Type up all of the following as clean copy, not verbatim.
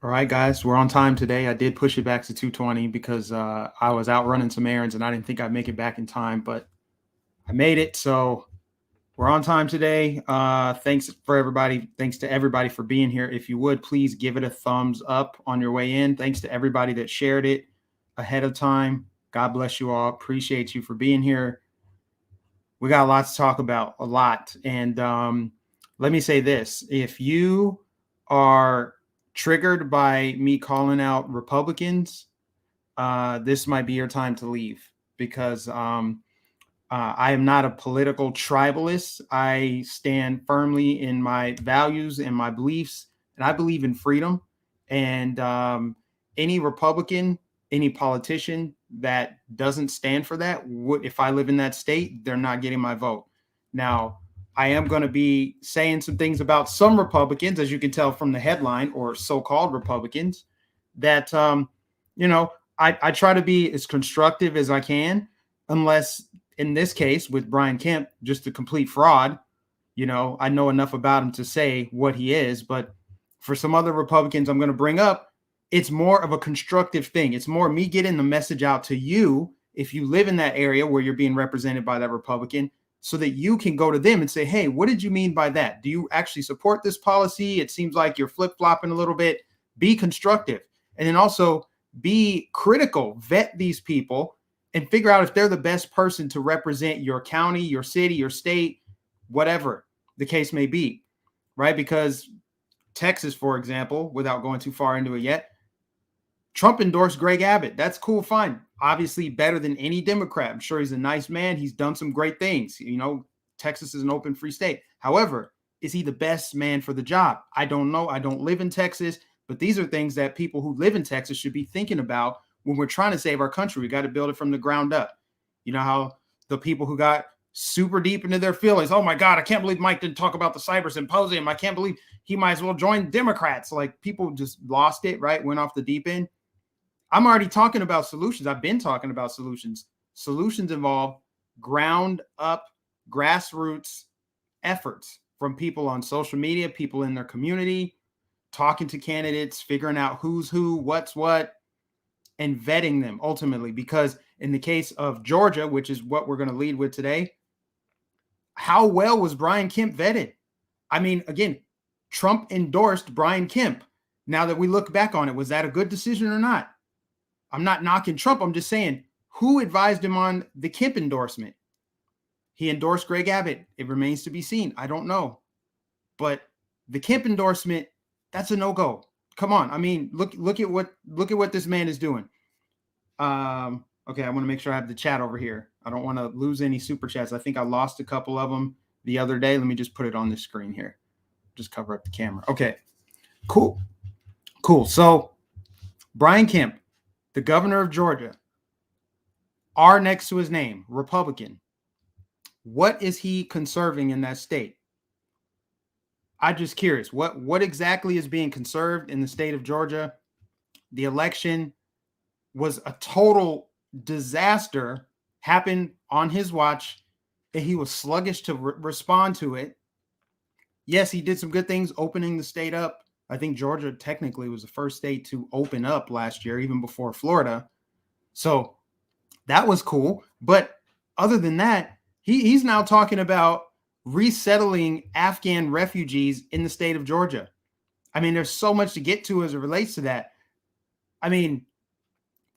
All right, guys, we're on time today. I did push it back to 2:20 because I was out running some errands and I didn't think I'd make it back in time, but I made it. So we're on time today. Thanks for everybody. Thanks to everybody for being here. If you would, please give it a thumbs up on your way in. Thanks to everybody that shared it ahead of time. God bless you all. Appreciate you for being here. We got a lot to talk about, a lot. And let me say this: if you are triggered by me calling out Republicans, this might be your time to leave because I am not a political tribalist. I stand firmly in my values and my beliefs, and I believe in freedom. And any Republican, any politician that doesn't stand for that, if I live in that state, they're not getting my vote. Now, I am going to be saying some things about some Republicans, as you can tell from the headline, or so-called Republicans, that you know I try to be as constructive as I can, unless in this case with Brian Kemp, just a complete fraud. I know enough about him to say what he is, but for some other Republicans I'm going to bring up, it's more of a constructive thing. It's more me getting the message out to you if you live in that area where you're being represented by that Republican, so that you can go to them and say, hey, what did you mean by that? Do you actually support this policy? It seems like you're flip-flopping a little bit. Be constructive. And then also be critical. Vet these people and figure out if they're the best person to represent your county, your city, your state, whatever the case may be, right? Because Texas, for example, without going too far into it yet, Trump endorsed Greg Abbott. That's cool, fine. Obviously better than any Democrat. I'm sure he's a nice man. He's done some great things. Texas is an open, free state. However, is he the best man for the job? I don't know. I don't live in Texas, but these are things that people who live in Texas should be thinking about when we're trying to save our country. We got to build it from the ground up. You know how the people who got super deep into their feelings, oh my God, I can't believe Mike didn't talk about the cyber symposium. I can't believe he might as well join Democrats. Like, people just lost it, right? Went off the deep end. I'm already talking about solutions. I've been talking about solutions. Solutions involve ground up, grassroots efforts from people on social media, people in their community, talking to candidates, figuring out who's who, what's what, and vetting them ultimately. Because in the case of Georgia, which is what we're going to lead with today, how well was Brian Kemp vetted? I mean, again, Trump endorsed Brian Kemp. Now that we look back on it, was that a good decision or not? I'm not knocking Trump. I'm just saying, who advised him on the Kemp endorsement? He endorsed Greg Abbott. It remains to be seen. I don't know. But the Kemp endorsement, that's a no-go. Come on. I mean, look at what this man is doing. Okay, I want to make sure I have the chat over here. I don't want to lose any super chats. I think I lost a couple of them the other day. Let me just put it on the screen here. Just cover up the camera. Okay, cool. So Brian Kemp, the governor of Georgia, R next to his name, Republican. What is he conserving in that state? I'm just curious. What exactly is being conserved in the state of Georgia? The election was a total disaster, happened on his watch, and he was sluggish to respond to it. Yes, he did some good things opening the state up. I think Georgia technically was the first state to open up last year, even before Florida. So that was cool. But other than that, he's now talking about resettling Afghan refugees in the state of Georgia. I mean, there's so much to get to as it relates to that. I mean,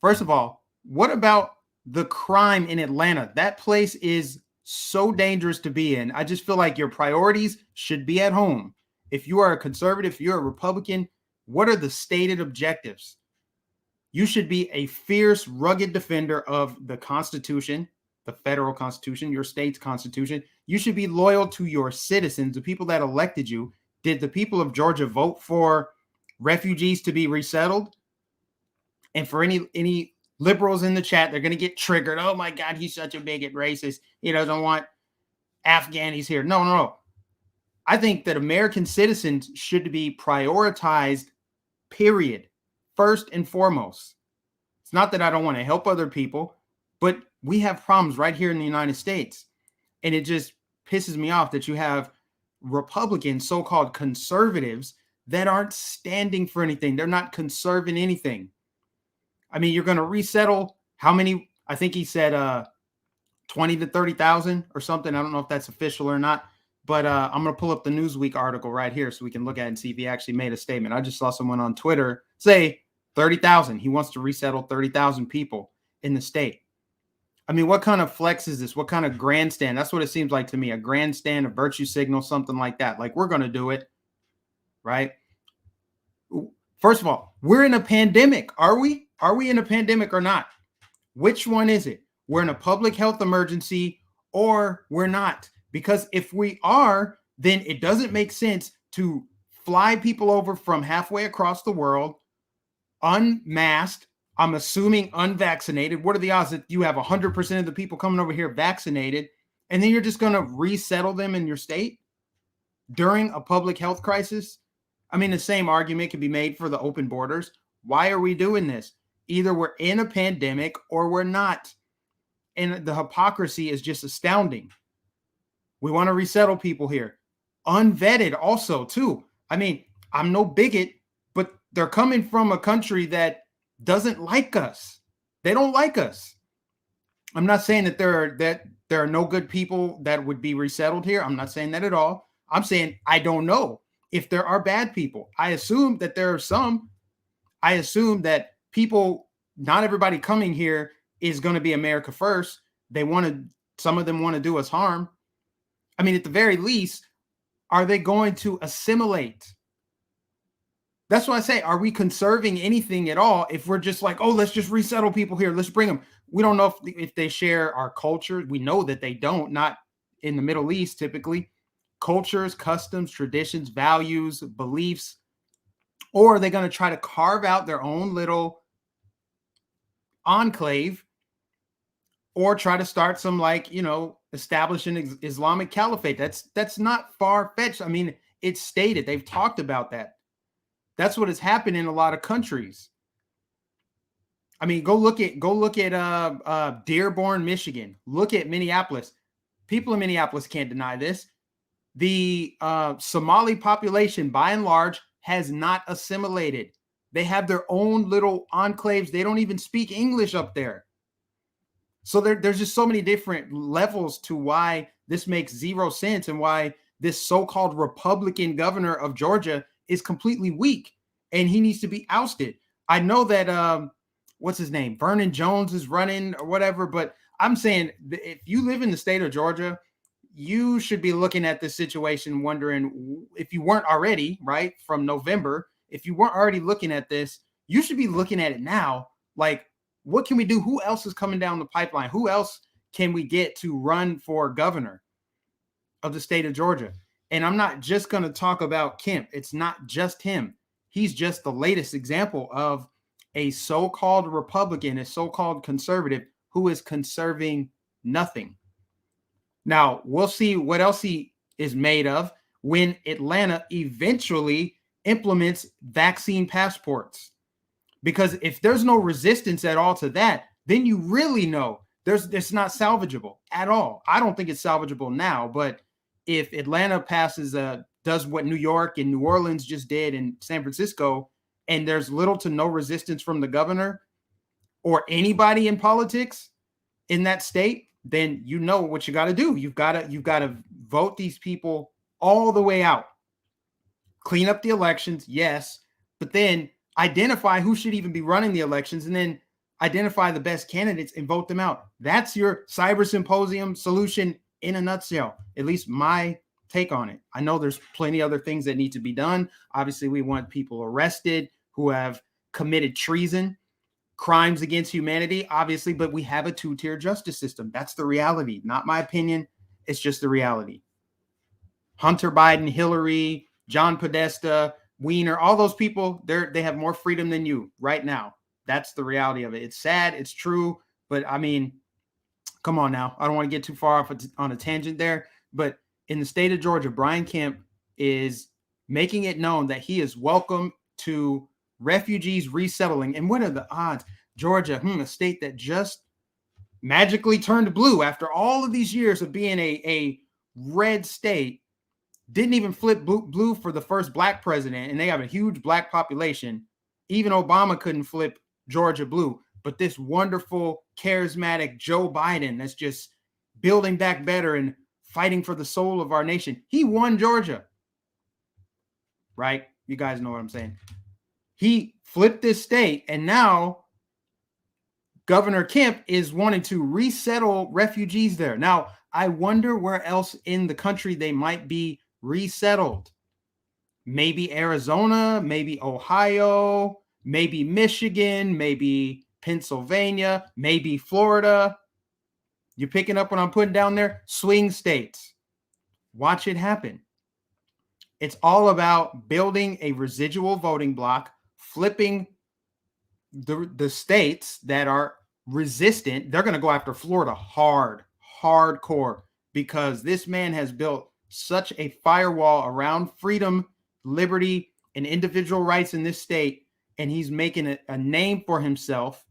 first of all, what about the crime in Atlanta? That place is so dangerous to be in. I just feel like your priorities should be at home. If you are a conservative, if you're a Republican, what are the stated objectives? You should be a fierce, rugged defender of the Constitution, the federal Constitution, your state's Constitution. You should be loyal to your citizens, the people that elected you. Did the people of Georgia vote for refugees to be resettled? And for any liberals in the chat, they're going to get triggered. Oh my God, he's such a bigot, racist. He doesn't want Afghanis here. No. I think that American citizens should be prioritized, period. First and foremost. It's not that I don't want to help other people, but we have problems right here in the United States. And it just pisses me off that you have Republicans, so-called conservatives, that aren't standing for anything. They're not conserving anything. I mean, you're going to resettle how many? I think he said 20 to 30,000 or something. I don't know if that's official or not, but I'm going to pull up the Newsweek article right here so we can look at it and see if he actually made a statement. I just saw someone on Twitter say 30,000. He wants to resettle 30,000 people in the state. I mean, what kind of flex is this? What kind of grandstand? That's what it seems like to me, a grandstand, a virtue signal, something like that. Like, we're going to do it, right? First of all, we're in a pandemic. Are we? Are we in a pandemic or not? Which one is it? We're in a public health emergency or we're not. Because if we are, then it doesn't make sense to fly people over from halfway across the world, unmasked, I'm assuming unvaccinated. What are the odds that you have 100% of the people coming over here vaccinated, and then you're just going to resettle them in your state during a public health crisis? I mean, the same argument can be made for the open borders. Why are we doing this? Either we're in a pandemic or we're not. And the hypocrisy is just astounding. We want to resettle people here. Unvetted also, too. I mean, I'm no bigot, but they're coming from a country that doesn't like us. They don't like us. I'm not saying that there are no good people that would be resettled here. I'm not saying that at all. I'm saying I don't know if there are bad people. I assume that there are some. I assume that people, not everybody coming here is going to be America first. Some of them want to do us harm. I mean, at the very least, are they going to assimilate? That's why I say, are we conserving anything at all if we're just like, oh, let's just resettle people here. Let's bring them. We don't know if they share our culture. We know that they don't, not in the Middle East typically. Cultures, customs, traditions, values, beliefs. Or are they going to try to carve out their own little enclave or try to start some, establish an Islamic caliphate? That's not far-fetched. I mean, it's stated. They've talked about that. That's what has happened in a lot of countries. I mean, go look at Dearborn, Michigan. Look at Minneapolis. People in Minneapolis can't deny this. The Somali population, by and large, has not assimilated. They have their own little enclaves. They don't even speak English up there. So there's just so many different levels to why this makes zero sense and why this so-called Republican governor of Georgia is completely weak and he needs to be ousted. I know that, what's his name? Vernon Jones is running or whatever, but I'm saying if you live in the state of Georgia, you should be looking at this situation wondering, if you weren't already, right, from November, if you weren't already looking at this, you should be looking at it now. Like, what can we do? Who else is coming down the pipeline? Who else can we get to run for governor of the state of Georgia? And I'm not just going to talk about Kemp. It's not just him. He's just the latest example of a so-called Republican, a so-called conservative who is conserving nothing. Now, we'll see what else he is made of when Atlanta eventually implements vaccine passports. Because if there's no resistance at all to that, then you really know it's not salvageable at all. I don't think it's salvageable now, but if Atlanta does what New York and New Orleans just did in San Francisco, and there's little to no resistance from the governor or anybody in politics in that state, then you know what you got to do. You've got to vote these people all the way out. Clean up the elections, yes, but then identify who should even be running the elections and then identify the best candidates and vote them out. That's your cyber symposium solution in a nutshell, at least my take on it. I know there's plenty other things that need to be done. Obviously, we want people arrested who have committed treason, crimes against humanity, obviously, but we have a two-tier justice system. That's the reality, not my opinion. It's just the reality. Hunter Biden, Hillary, John Podesta, Weiner, all those people, they have more freedom than you right now. That's the reality of it. It's sad, it's true, but I mean, come on now. I don't want to get too far off on a tangent there, but in the state of Georgia, Brian Kemp is making it known that he is welcome to refugees resettling. And what are the odds? Georgia, a state that just magically turned blue after all of these years of being a red state, didn't even flip blue for the first black president, and they have a huge black population. Even Obama couldn't flip Georgia blue, but this wonderful, charismatic Joe Biden that's just building back better and fighting for the soul of our nation. He won Georgia, right? You guys know what I'm saying. He flipped this state, and now Governor Kemp is wanting to resettle refugees there. Now, I wonder where else in the country they might be resettled. Maybe Arizona, maybe Ohio, maybe Michigan, maybe Pennsylvania, maybe Florida. You picking up what I'm putting down there? Swing states. Watch it happen. It's all about building a residual voting block, flipping the states that are resistant. They're going to go after Florida hardcore, because this man has built such a firewall around freedom, liberty, and individual rights in this state, and he's making a name for himself,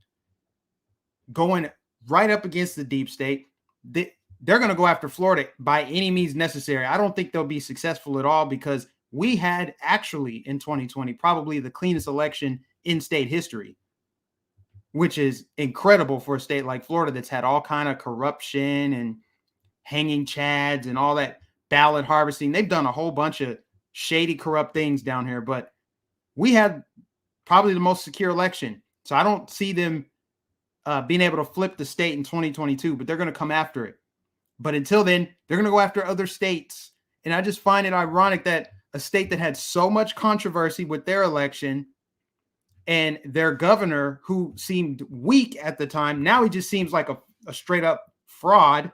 going right up against the deep state. They're going to go after Florida by any means necessary. I don't think they'll be successful at all, because we had actually in 2020 probably the cleanest election in state history, which is incredible for a state like Florida that's had all kind of corruption and hanging chads and all that ballot harvesting. They've done a whole bunch of shady, corrupt things down here, but we had probably the most secure election. So I don't see them being able to flip the state in 2022, but they're going to come after it. But until then, they're going to go after other states. And I just find it ironic that a state that had so much controversy with their election and their governor, who seemed weak at the time, now he just seems like a straight up fraud,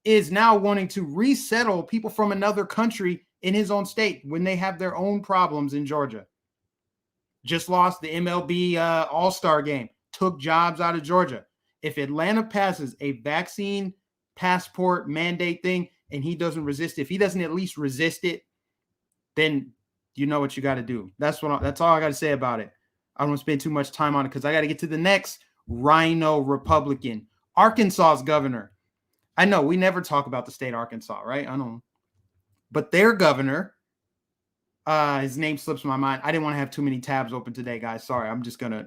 is now wanting to resettle people from another country in his own state when they have their own problems in Georgia. Just lost the MLB All-Star game, took jobs out of Georgia. If Atlanta passes a vaccine passport mandate thing and he doesn't resist it, if he doesn't at least resist it, then you know what you got to do. That's all I got to say about it. I don't want to spend too much time on it because I got to get to the next rhino Republican, Arkansas's governor. I know we never talk about the state of Arkansas, right? I know. But their governor, his name slips my mind. I didn't want to have too many tabs open today, guys. Sorry. I'm just going to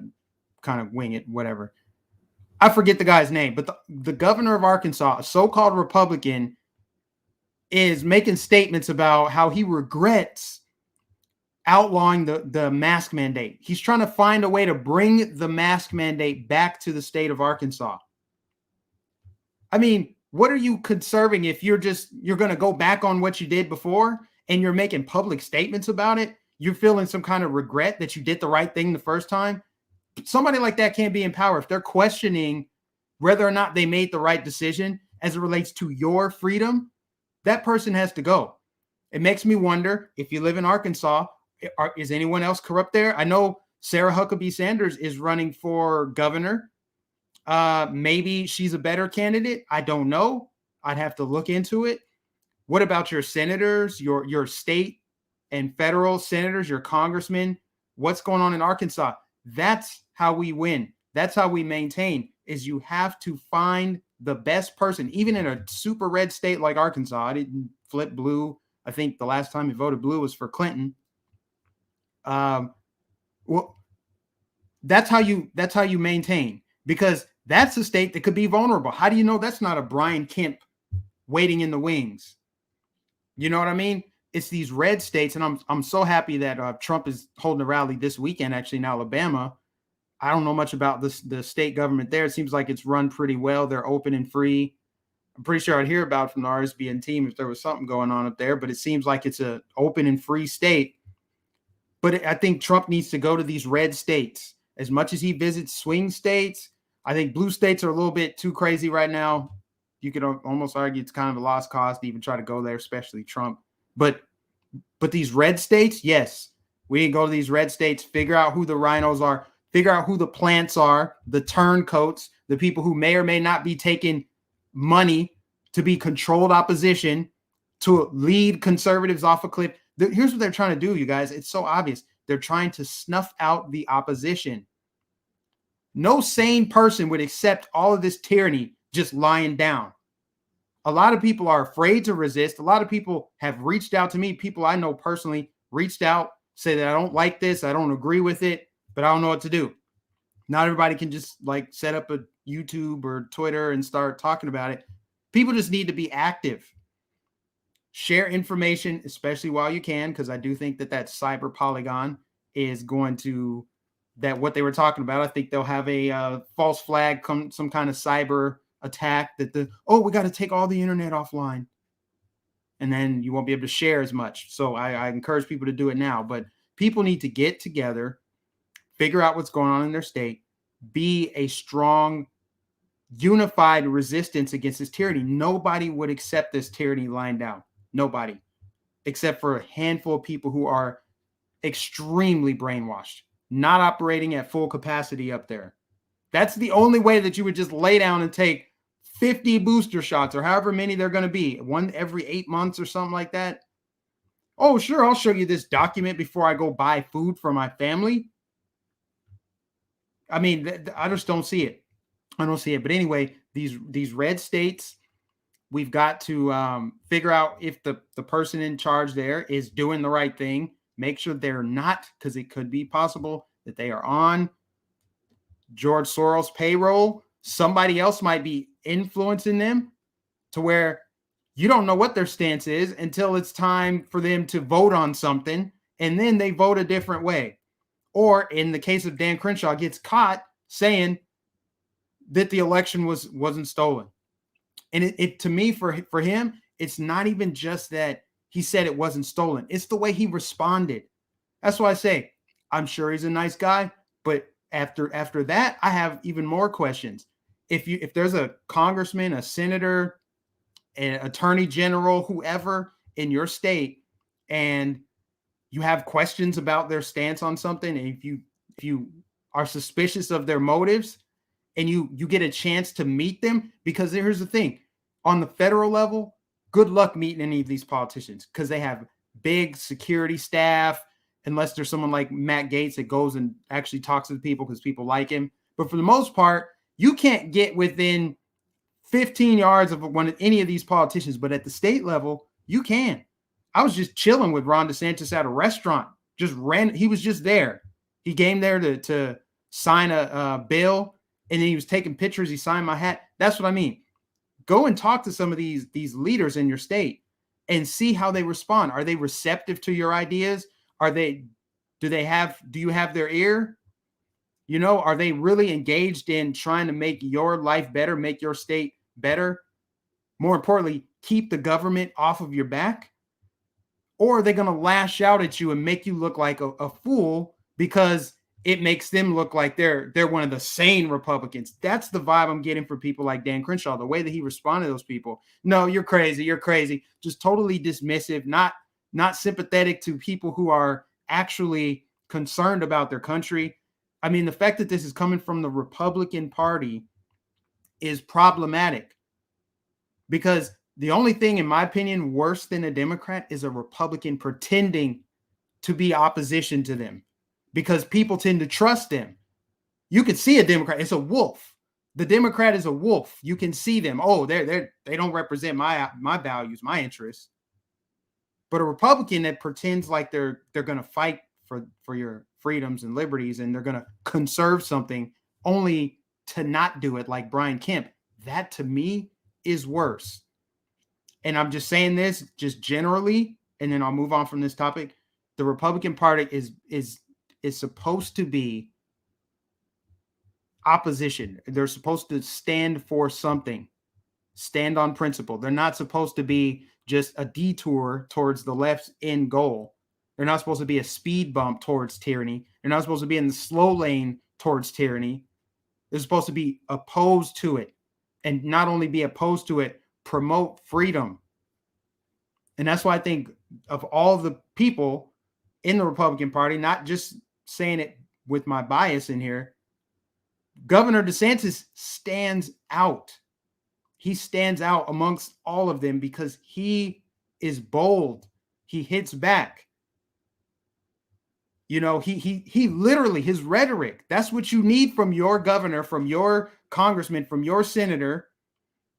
kind of wing it, whatever. I forget the guy's name, but the governor of Arkansas, a so-called Republican, is making statements about how he regrets outlawing the mask mandate. He's trying to find a way to bring the mask mandate back to the state of Arkansas. I mean, what are you conserving if you're going to go back on what you did before and you're making public statements about it? You're feeling some kind of regret that you did the right thing the first time. Somebody like that can't be in power. If they're questioning whether or not they made the right decision as it relates to your freedom, that person has to go. It makes me wonder, if you live in Arkansas, is anyone else corrupt there? I know Sarah Huckabee Sanders is running for governor. Maybe she's a better candidate. I don't know. I'd have to look into it. What about your senators, your state and federal senators, your congressmen? What's going on in Arkansas? That's how we win. That's how we maintain, is you have to find the best person, even in a super red state like Arkansas. I didn't flip blue. I think the last time you voted blue was for Clinton. Well, that's how you maintain, because that's a state that could be vulnerable. How do you know that's not a Brian Kemp waiting in the wings? You know what I mean? It's these red states, and I'm so happy that Trump is holding a rally this weekend, actually, in Alabama. I don't know much about the state government there. It seems like it's run pretty well. They're open and free. I'm pretty sure I'd hear about it from the RSBN team if there was something going on up there, but it seems like it's an open and free state. But I think Trump needs to go to these red states. As much as he visits swing states, I think blue states are a little bit too crazy right now. You could almost argue it's kind of a lost cause to even try to go there, especially Trump. But these red states, yes, we can go to these red states, figure out who the rhinos are, figure out who the plants are, the turncoats, the people who may or may not be taking money to be controlled opposition, to lead conservatives off a cliff. Here's what they're trying to do, you guys. It's so obvious. They're trying to snuff out the opposition. No sane person would accept all of this tyranny just lying down. A lot of people are afraid to resist. A lot of people have reached out to me. People I know personally reached out, say that I don't like this, I don't agree with it, but I don't know what to do. Not everybody can just like set up a YouTube or Twitter and start talking about it. People just need to be active. Share information, especially while you can, because I do think that that cyber polygon is going to, that what they were talking about, I think they'll have a false flag, some kind of cyber attack that we got to take all the internet offline. And then you won't be able to share as much. So I encourage people to do it now. But people need to get together, figure out what's going on in their state, be a strong, unified resistance against this tyranny. Nobody would accept this tyranny lying down. Nobody, except for a handful of people who are extremely brainwashed, not operating at full capacity up there. That's the only way that you would just lay down and take 50 booster shots or however many they're going to be, one every 8 months or something like that. Oh, sure, I'll show you this document before I go buy food for my family. I mean, I just don't see it. I don't see it. But anyway, these red states, we've got to figure out if the person in charge there is doing the right thing. Make sure they're not, because it could be possible that they are on George Soros' payroll. Somebody else might be influencing them to where you don't know what their stance is until it's time for them to vote on something, and then they vote a different way. Or in the case of Dan Crenshaw, gets caught saying that the election wasn't stolen. And it to me, for him, it's not even just that he said it wasn't stolen. It's the way he responded. That's why I say, I'm sure he's a nice guy, but after that, I have even more questions. If there's a congressman, a senator, an attorney general, whoever in your state, and you have questions about their stance on something, and if you are suspicious of their motives, and you get a chance to meet them, because here's the thing, on the federal level, good luck meeting any of these politicians, because they have big security staff, unless there's someone like Matt Gaetz that goes and actually talks to the people because people like him. But for the most part, you can't get within 15 yards of any of these politicians. But at the state level, you can. I was just chilling with Ron DeSantis at a restaurant. He was just there. He came there to sign a bill, and then he was taking pictures. He signed my hat. That's what I mean. Go and talk to some of these leaders in your state and see how they respond. Are they receptive to your ideas? Do you have their ear? You know, are they really engaged in trying to make your life better, make your state better? More importantly, keep the government off of your back? Or are they going to lash out at you and make you look like a fool because it makes them look like they're one of the sane Republicans? That's the vibe I'm getting for people like Dan Crenshaw, the way that he responded to those people. No, you're crazy. You're crazy. Just totally dismissive, not sympathetic to people who are actually concerned about their country. I mean, the fact that this is coming from the Republican Party is problematic, because the only thing, in my opinion, worse than a Democrat is a Republican pretending to be opposition to them, because people tend to trust them. You can see a Democrat. It's a wolf. The Democrat is a wolf. You can see them. Oh, they don't represent my values, my interests. But a Republican that pretends like they're going to fight for your freedoms and liberties, and they're going to conserve something only to not do it, like Brian Kemp, that to me is worse. And I'm just saying this just generally, and then I'll move on from this topic. The Republican Party is supposed to be opposition. They're supposed to stand for something, stand on principle. They're not supposed to be just a detour towards the left's end goal. They're not supposed to be a speed bump towards tyranny. They're not supposed to be in the slow lane towards tyranny. They're supposed to be opposed to it, and not only be opposed to it, promote freedom. And that's why I think of all the people in the Republican Party, not just saying it with my bias in here, Governor DeSantis stands out. He stands out amongst all of them because he is bold. He hits back. You know, he literally, his rhetoric, that's what you need from your governor, from your congressman, from your senator.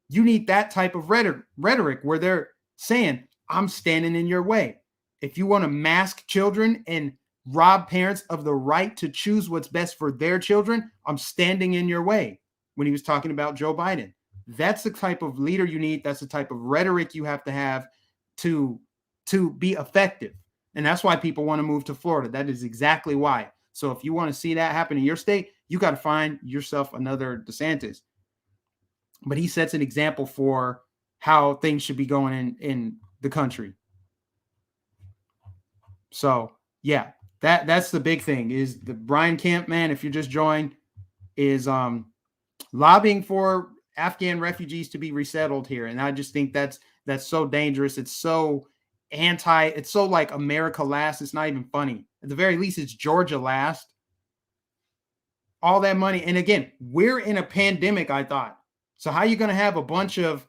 You need that type of rhetoric where they're saying, I'm standing in your way. If you want to mask children and rob parents of the right to choose what's best for their children, I'm standing in your way. When he was talking about Joe Biden, that's the type of leader you need. That's the type of rhetoric you have to be effective. And that's why people want to move to Florida. That is exactly why. So if you want to see that happen in your state, you got to find yourself another DeSantis. But he sets an example for how things should be going in the country. So yeah, that's the big thing is the Brian Kemp, man, if you just joined, is lobbying for Afghan refugees to be resettled here. And I just think that's so dangerous. It's so it's so like America last. It's not even funny. At the very least, it's Georgia last. All that money. And again, we're in a pandemic, I thought. So how are you going to have a bunch of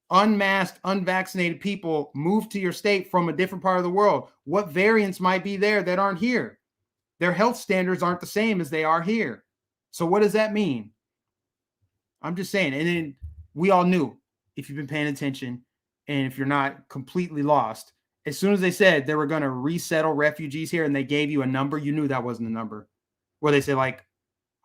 unmasked, unvaccinated people move to your state from a different part of the world? What variants might be there that aren't here? Their health standards aren't the same as they are here. So what does that mean? I'm just saying. And then we all knew, if you've been paying attention and if you're not completely lost, as soon as they said they were going to resettle refugees here and they gave you a number, you knew that wasn't a number. Where they say like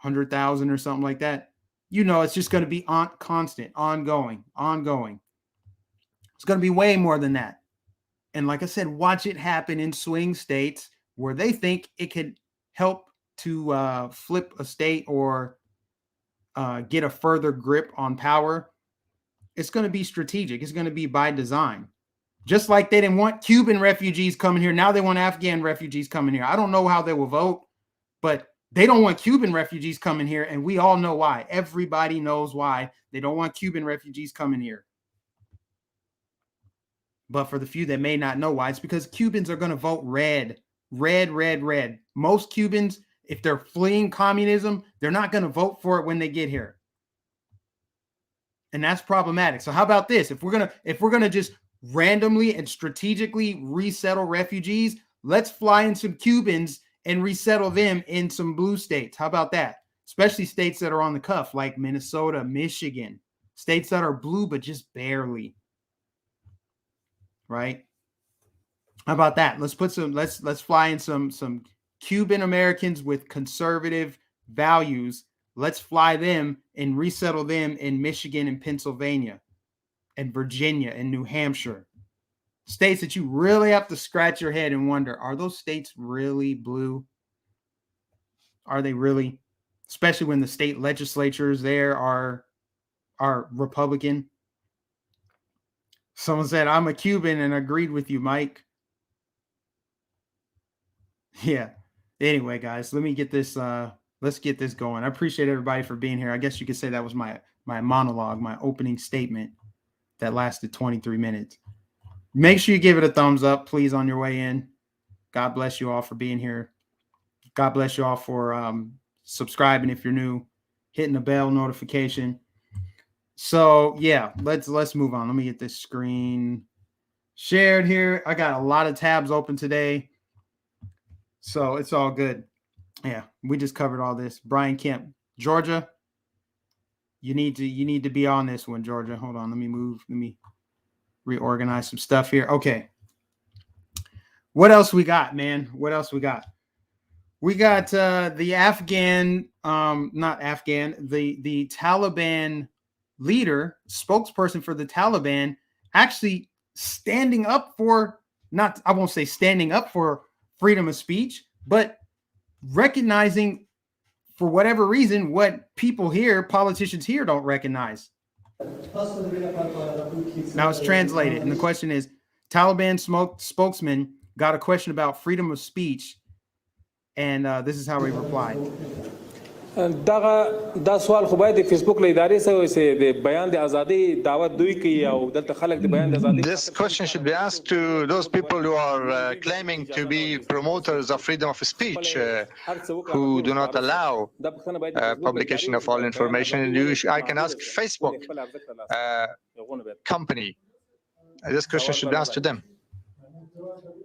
100,000 or something like that. You know, it's just going to be constant, ongoing. It's going to be way more than that. And like I said, watch it happen in swing states where they think it could help to flip a state or get a further grip on power. It's going to be strategic. It's going to be by design. Just like they didn't want Cuban refugees coming here. Now they want Afghan refugees coming here. I don't know how they will vote, but they don't want Cuban refugees coming here. And we all know why. Everybody knows why they don't want Cuban refugees coming here. But for the few that may not know why, it's because Cubans are going to vote red. Most Cubans, if they're fleeing communism, they're not going to vote for it when they get here. And that's problematic. So how about this? If we're going to just randomly and strategically resettle refugees, let's fly in some Cubans and resettle them in some blue states. How about that? Especially states that are on the cuff, like Minnesota, Michigan, states that are blue, but just barely. Right? How about that? Let's fly in some Cuban Americans with conservative values. Let's fly them and resettle them in Michigan and Pennsylvania and Virginia and New Hampshire. States that you really have to scratch your head and wonder, are those states really blue? Are they really? Especially when the state legislatures there are Republican. Someone said, I'm a Cuban and agreed with you, Mike. Yeah. Anyway, guys, let me get this. Let's get this going. I appreciate everybody for being here. I guess you could say that was my monologue, my opening statement that lasted 23 minutes. Make sure you give it a thumbs up, please, on your way in. God bless you all for being here. God bless you all for subscribing if you're new, hitting the bell notification. So yeah, let's move on. Let me get this screen shared here. I got a lot of tabs open today, so it's all good. Yeah, we just covered all this. Brian Kemp, Georgia. You need to be on this one, Georgia. Hold on, let me reorganize some stuff here. Okay. What else we got, man? What else we got? We got the Afghan, not Afghan, the Taliban leader, spokesperson for the Taliban, actually standing up for, I won't say standing up for freedom of speech, but recognizing for whatever reason what people here, politicians here, don't recognize. Now it's translated, and the question is, Taliban spokesman got a question about freedom of speech, and this is how he replied. دا سوال خو باید فیسبوک له ادارې سره وي د بیان د ازادي دعوت دوی کوي او دلته خلک د بیان د ازادي. This question should be asked to those people who are claiming to be promoters of freedom of speech, who do not allow publication of all information. I can ask Facebook company. This question should be asked to them.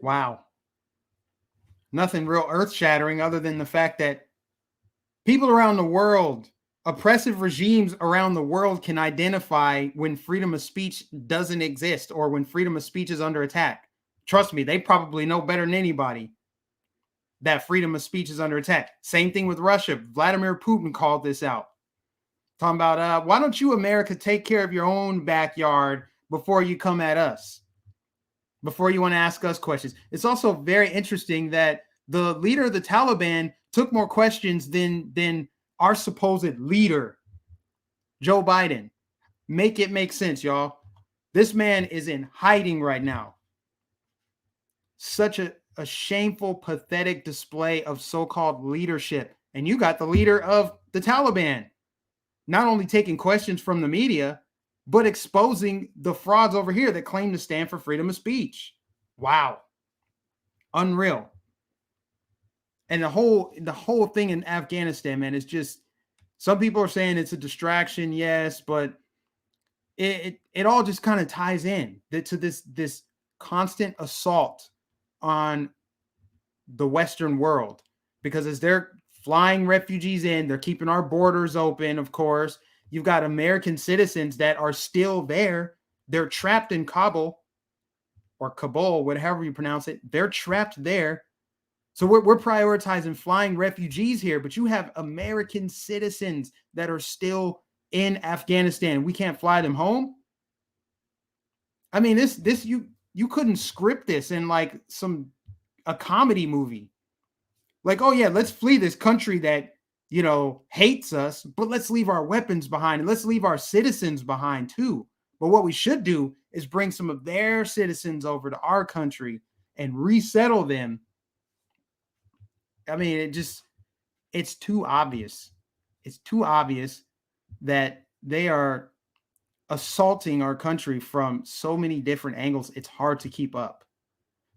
Wow. Nothing real earth-shattering other than the fact that people around the world oppressive regimes around the world can identify when freedom of speech doesn't exist or when freedom of speech is under attack. Trust me, they probably know better than anybody that freedom of speech is under attack. Same thing with Russia. Vladimir Putin called this out. Talking about, why don't you, America, take care of your own backyard before you come at us, before you want to ask us questions. It's also very interesting that the leader of the Taliban took more questions than our supposed leader, Joe Biden. Make it make sense, y'all. This man is in hiding right now. Such a shameful, pathetic display of so-called leadership. And you got the leader of the Taliban not only taking questions from the media, but exposing the frauds over here that claim to stand for freedom of speech. Wow. Unreal. And the whole thing in Afghanistan, man, is just, some people are saying it's a distraction, yes, but it all just kind of ties in to this constant assault on the Western world, because as they're flying refugees in, they're keeping our borders open. Of course, you've got American citizens that are still there. They're trapped in Kabul or Kabul, whatever you pronounce it. They're trapped there. So we're prioritizing flying refugees here, but you have American citizens that are still in Afghanistan. We can't fly them home. I mean, you couldn't script this in like a comedy movie. Like, oh yeah, let's flee this country that, hates us, but let's leave our weapons behind and let's leave our citizens behind too. But what we should do is bring some of their citizens over to our country and resettle them. I mean, it's too obvious. It's too obvious that they are assaulting our country from so many different angles. It's hard to keep up.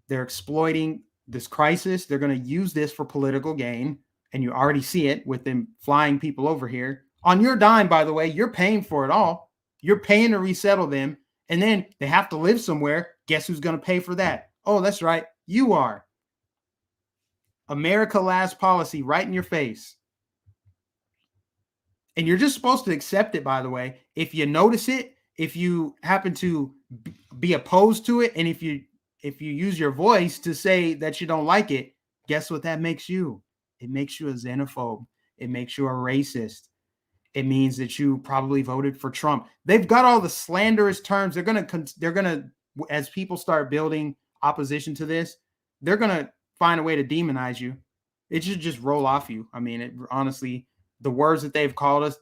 They're exploiting this crisis. They're going to use this for political gain. And you already see it with them flying people over here on your dime, by the way. You're paying for it all. You're paying to resettle them. And then they have to live somewhere. Guess who's going to pay for that? Oh, that's right. You are. America last policy right in your face. And you're just supposed to accept it, by the way. If you notice it, if you happen to be opposed to it, and if you use your voice to say that you don't like it, guess what that makes you? It makes you a xenophobe. It makes you a racist. It means that you probably voted for Trump. They've got all the slanderous terms. They're gonna, as people start building opposition to this, they're gonna find a way to demonize you. It should just roll off you. I mean, honestly, the words that they've called us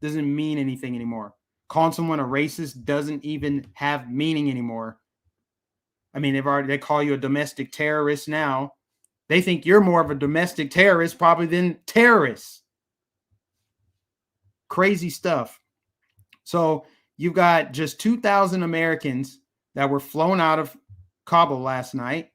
doesn't mean anything anymore. Calling someone a racist doesn't even have meaning anymore. I mean, they call you a domestic terrorist now. They think you're more of a domestic terrorist probably than terrorists. Crazy stuff. So you've got just 2,000 Americans that were flown out of Kabul last night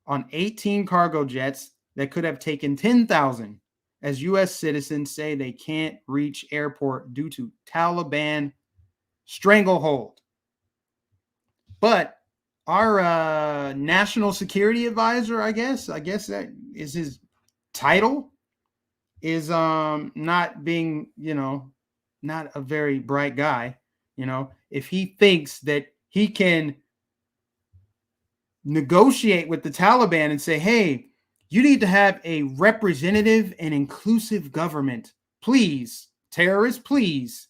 on 18 cargo jets that could have taken 10,000, as U.S. citizens say they can't reach airport due to Taliban stranglehold. But our national security advisor, I guess that is his title, is not being, not a very bright guy. If he thinks that he can negotiate with the Taliban and say, hey, you need to have a representative and inclusive government. Please, terrorists, please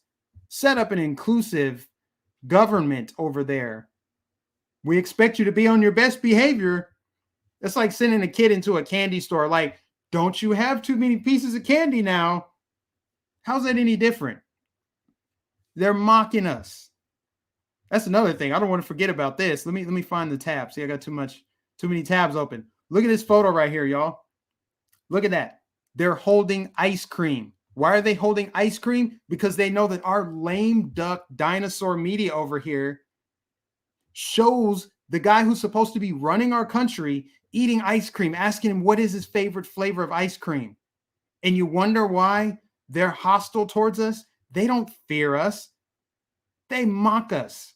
set up an inclusive government over there. We expect you to be on your best behavior. It's like sending a kid into a candy store. Like, don't you have too many pieces of candy now? How's that any different? They're mocking us. That's another thing. I don't want to forget about this. Let me find the tab. See, I got too many tabs open. Look at this photo right here, y'all. Look at that. They're holding ice cream. Why are they holding ice cream? Because they know that our lame duck dinosaur media over here shows the guy who's supposed to be running our country eating ice cream, asking him what is his favorite flavor of ice cream. And you wonder why they're hostile towards us. They don't fear us. They mock us.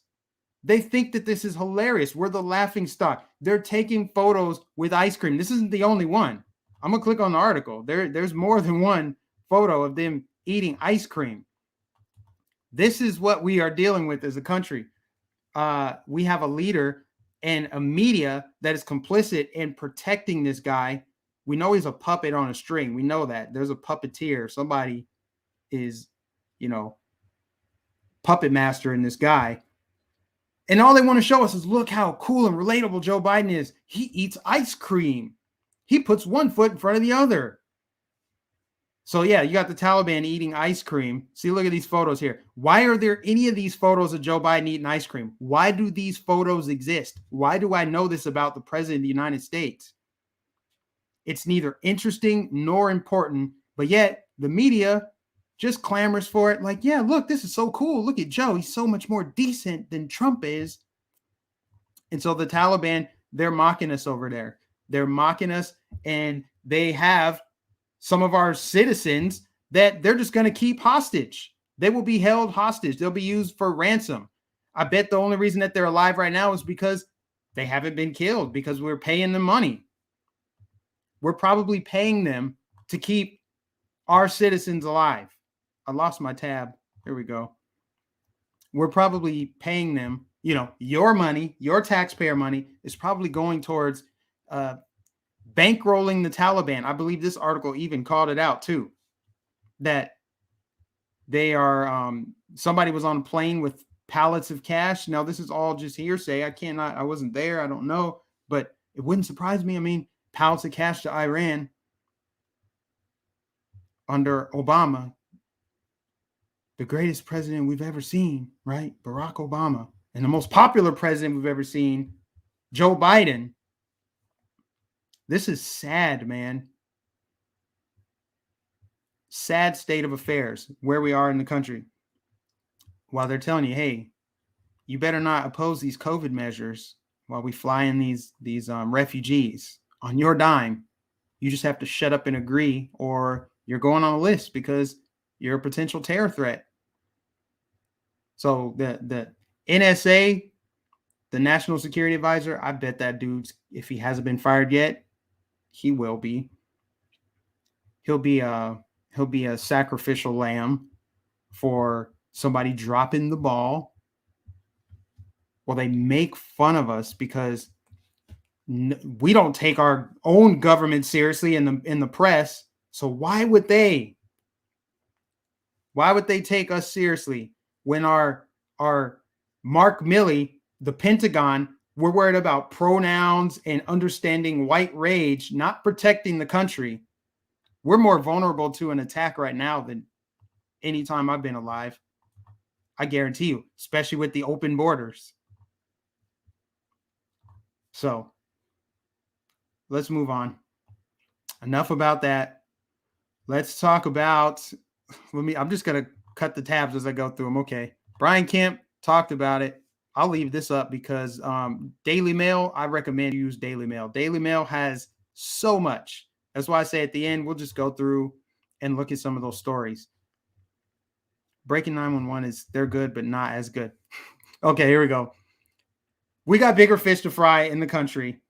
They think that this is hilarious. We're the laughing stock. They're taking photos with ice cream. This isn't the only one. I'm going to click on the article. There's more than one photo of them eating ice cream. This is what we are dealing with as a country. We have a leader and a media that is complicit in protecting this guy. We know he's a puppet on a string. We know that there's a puppeteer. Somebody is, puppet master in this guy. And all they want to show us is, look how cool and relatable Joe Biden is. He eats ice cream. He puts one foot in front of the other. So yeah, you got the Taliban eating ice cream. See, look at these photos here. Why are there any of these photos of Joe Biden eating ice cream? Why do these photos exist? Why do I know this about the president of the United States? It's neither interesting nor important, but yet the media just clamors for it. Like, yeah, look, this is so cool. Look at Joe. He's so much more decent than Trump is. And so the Taliban, they're mocking us over there. They're mocking us, and they have some of our citizens that they're just going to keep hostage. They will be held hostage. They'll be used for ransom. I bet the only reason that they're alive right now is because they haven't been killed, because we're paying them money. We're probably paying them to keep our citizens alive. I lost my tab. Here we go. We're probably paying them, your money, your taxpayer money is probably going towards bankrolling the Taliban. I believe this article even called it out too, that they are, somebody was on a plane with pallets of cash. Now, this is all just hearsay. I wasn't there. I don't know, but it wouldn't surprise me. I mean, pallets of cash to Iran under Obama, the greatest president we've ever seen, right? Barack Obama. And the most popular president we've ever seen, Joe Biden. This is sad, man. Sad state of affairs where we are in the country. While they're telling you, hey, you better not oppose these COVID measures while we fly in these refugees on your dime. You just have to shut up and agree, or you're going on a list because you're a potential terror threat. So the NSA, the National Security Advisor, I bet that dude, if he hasn't been fired yet, he will be. He'll be a sacrificial lamb for somebody dropping the ball. Well, they make fun of us because we don't take our own government seriously in the press. So why would they? Why would they take us seriously when our Mark Milley, the Pentagon, we're worried about pronouns and understanding white rage, not protecting the country. We're more vulnerable to an attack right now than any time I've been alive. I guarantee you, especially with the open borders. So let's move on. Enough about that. Let's talk about, I'm just going to cut the tabs as I go through them. Okay. Brian Kemp talked about it. I'll leave this up because Daily Mail, I recommend you use Daily Mail. Daily Mail has so much. That's why I say at the end, we'll just go through and look at some of those stories. Breaking 911 they're good, but not as good. Okay, here we go. We got bigger fish to fry in the country.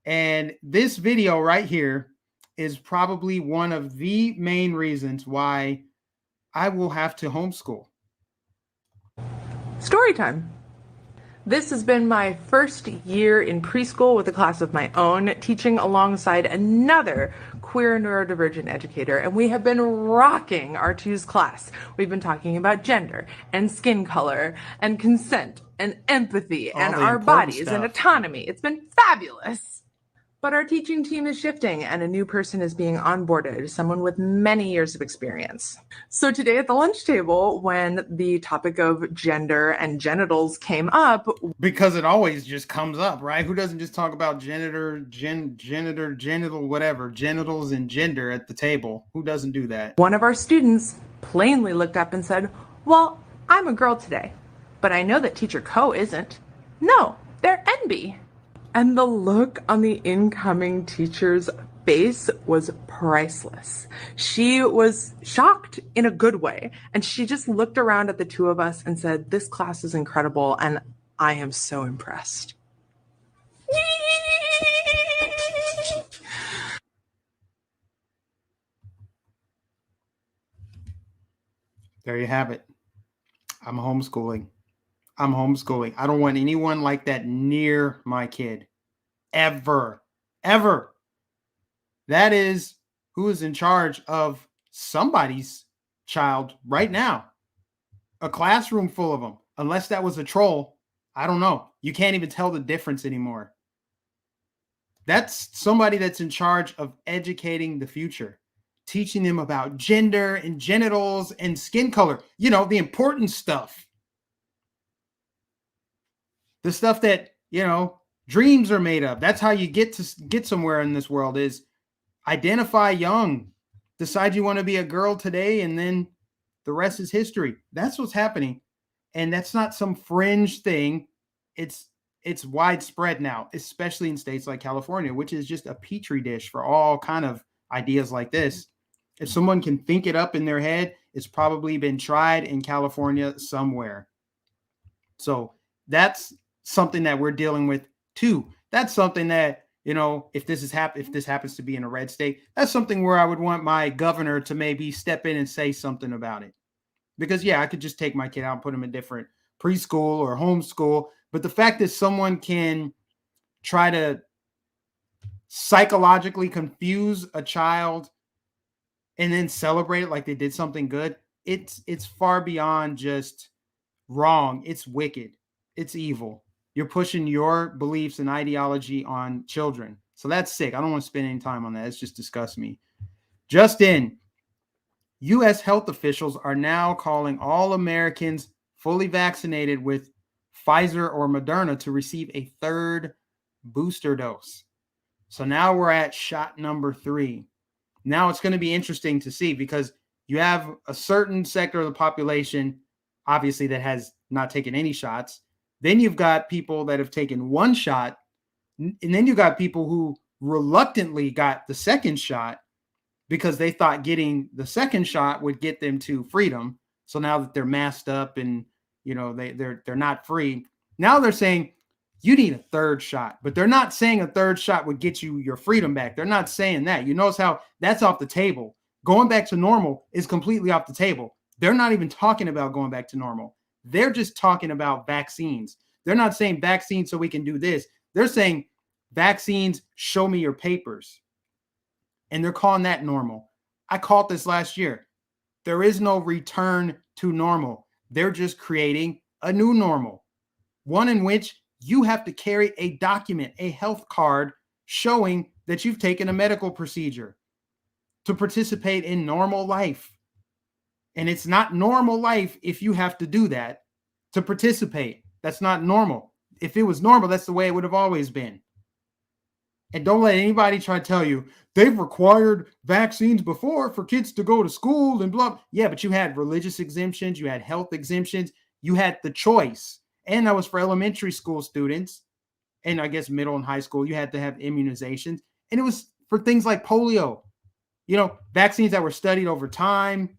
And this video right here is probably one of the main reasons why I will have to homeschool. Story time. This has been my first year in preschool with a class of my own, teaching alongside another queer neurodivergent educator, and we have been rocking our twos class. We've been talking about gender and skin color and consent and empathy and our bodies and autonomy. It's been fabulous. But our teaching team is shifting and a new person is being onboarded, someone with many years of experience. So today at the lunch table, when the topic of gender and genitals came up, because it always just comes up, right? Who doesn't just talk about genital, whatever, genitals and gender at the table? Who doesn't do that? One of our students plainly looked up and said, well, I'm a girl today, but I know that teacher Co isn't. No, they're NB. And the look on the incoming teacher's face was priceless. She was shocked in a good way. And she just looked around at the two of us and said, this class is incredible. And I am so impressed. There you have it. I'm homeschooling. I'm homeschooling. I don't want anyone like that near my kid. Ever. Ever. That is who is in charge of somebody's child right now. A classroom full of them. Unless that was a troll. I don't know. You can't even tell the difference anymore. That's somebody that's in charge of educating the future, teaching them about gender and genitals and skin color, you know, the important stuff. The stuff that, you know, dreams are made of. That's how you get somewhere in this world, is identify young. Decide you want to be a girl today, and then the rest is history. That's what's happening. And that's not some fringe thing. It's widespread now, especially in states like California, which is just a petri dish for all kind of ideas like this. If someone can think it up in their head, it's probably been tried in California somewhere. So that's something that we're dealing with too. That's something that, you know, if this happens to be in a red state, that's something where I would want my governor to maybe step in and say something about it. Because yeah, I could just take my kid out and put him in different preschool or homeschool. But the fact that someone can try to psychologically confuse a child and then celebrate it like they did something good, it's far beyond just wrong. It's wicked. It's evil. You're pushing your beliefs and ideology on children. So that's sick. I don't want to spend any time on that. It's just disgusts me. Just in, U.S. health officials are now calling all Americans fully vaccinated with Pfizer or Moderna to receive a third booster dose. So now we're at shot number 3. Now it's going to be interesting to see, because you have a certain sector of the population, obviously, that has not taken any shots. Then you've got people that have taken one shot. And then you've got people who reluctantly got the second shot because they thought getting the second shot would get them to freedom. So now that they're masked up and, you know, they're not free, now they're saying you need a third shot. But they're not saying a third shot would get you your freedom back. They're not saying that. You notice how that's off the table. Going back to normal is completely off the table. They're not even talking about going back to normal. They're just talking about vaccines. They're not saying vaccines so we can do this. They're saying vaccines, show me your papers. And they're calling that normal. I called this last year. There is no return to normal. They're just creating a new normal, one in which you have to carry a document, a health card showing that you've taken a medical procedure to participate in normal life. And it's not normal life if you have to do that to participate. That's not normal. If it was normal, that's the way it would have always been. And don't let anybody try to tell you they've required vaccines before for kids to go to school and blah. Yeah, but you had religious exemptions, you had health exemptions, you had the choice. And that was for elementary school students. And I guess middle and high school, you had to have immunizations. And it was for things like polio, you know, vaccines that were studied over time,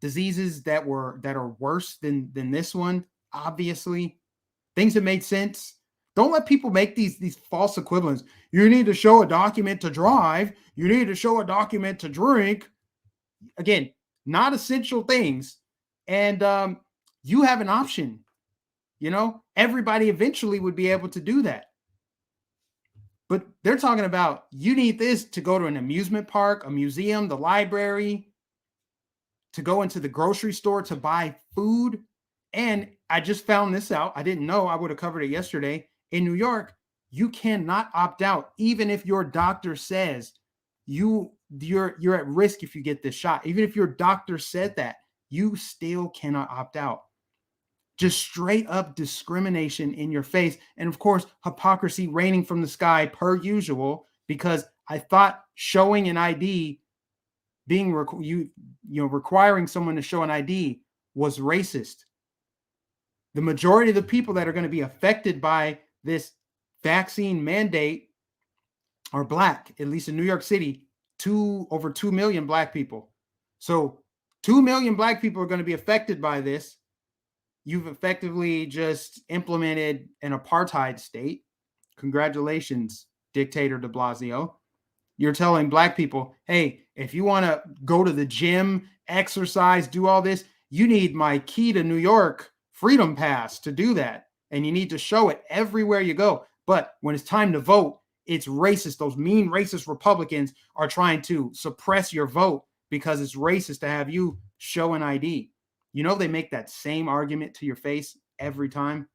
diseases that are worse than this one, obviously, things that made sense. Don't let people make these false equivalents. You need to show a document to drive. You need to show a document to drink. Again, not essential things. And you have an option. You know, everybody eventually would be able to do that. But they're talking about you need this to go to an amusement park, a museum, the library, to go into the grocery store to buy food. And I just found this out. I didn't know. I would have covered it yesterday. In New York, you cannot opt out, even if your doctor says you're at risk if you get this shot. Even if your doctor said that, you still cannot opt out. Just straight up discrimination in your face. And of course, hypocrisy raining from the sky per usual, because I thought showing an ID, being requiring someone to show an ID was racist. The majority of the people that are going to be affected by this vaccine mandate are Black, at least in New York City, over 2 million Black people. So 2 million Black people are going to be affected by this. You've effectively just implemented an apartheid state. Congratulations, Dictator de Blasio. You're telling Black people, hey, if you want to go to the gym, exercise, do all this, you need my key to New York freedom pass to do that. And you need to show it everywhere you go. But when it's time to vote, it's racist. Those mean racist Republicans are trying to suppress your vote because it's racist to have you show an ID. You know, they make that same argument to your face every time.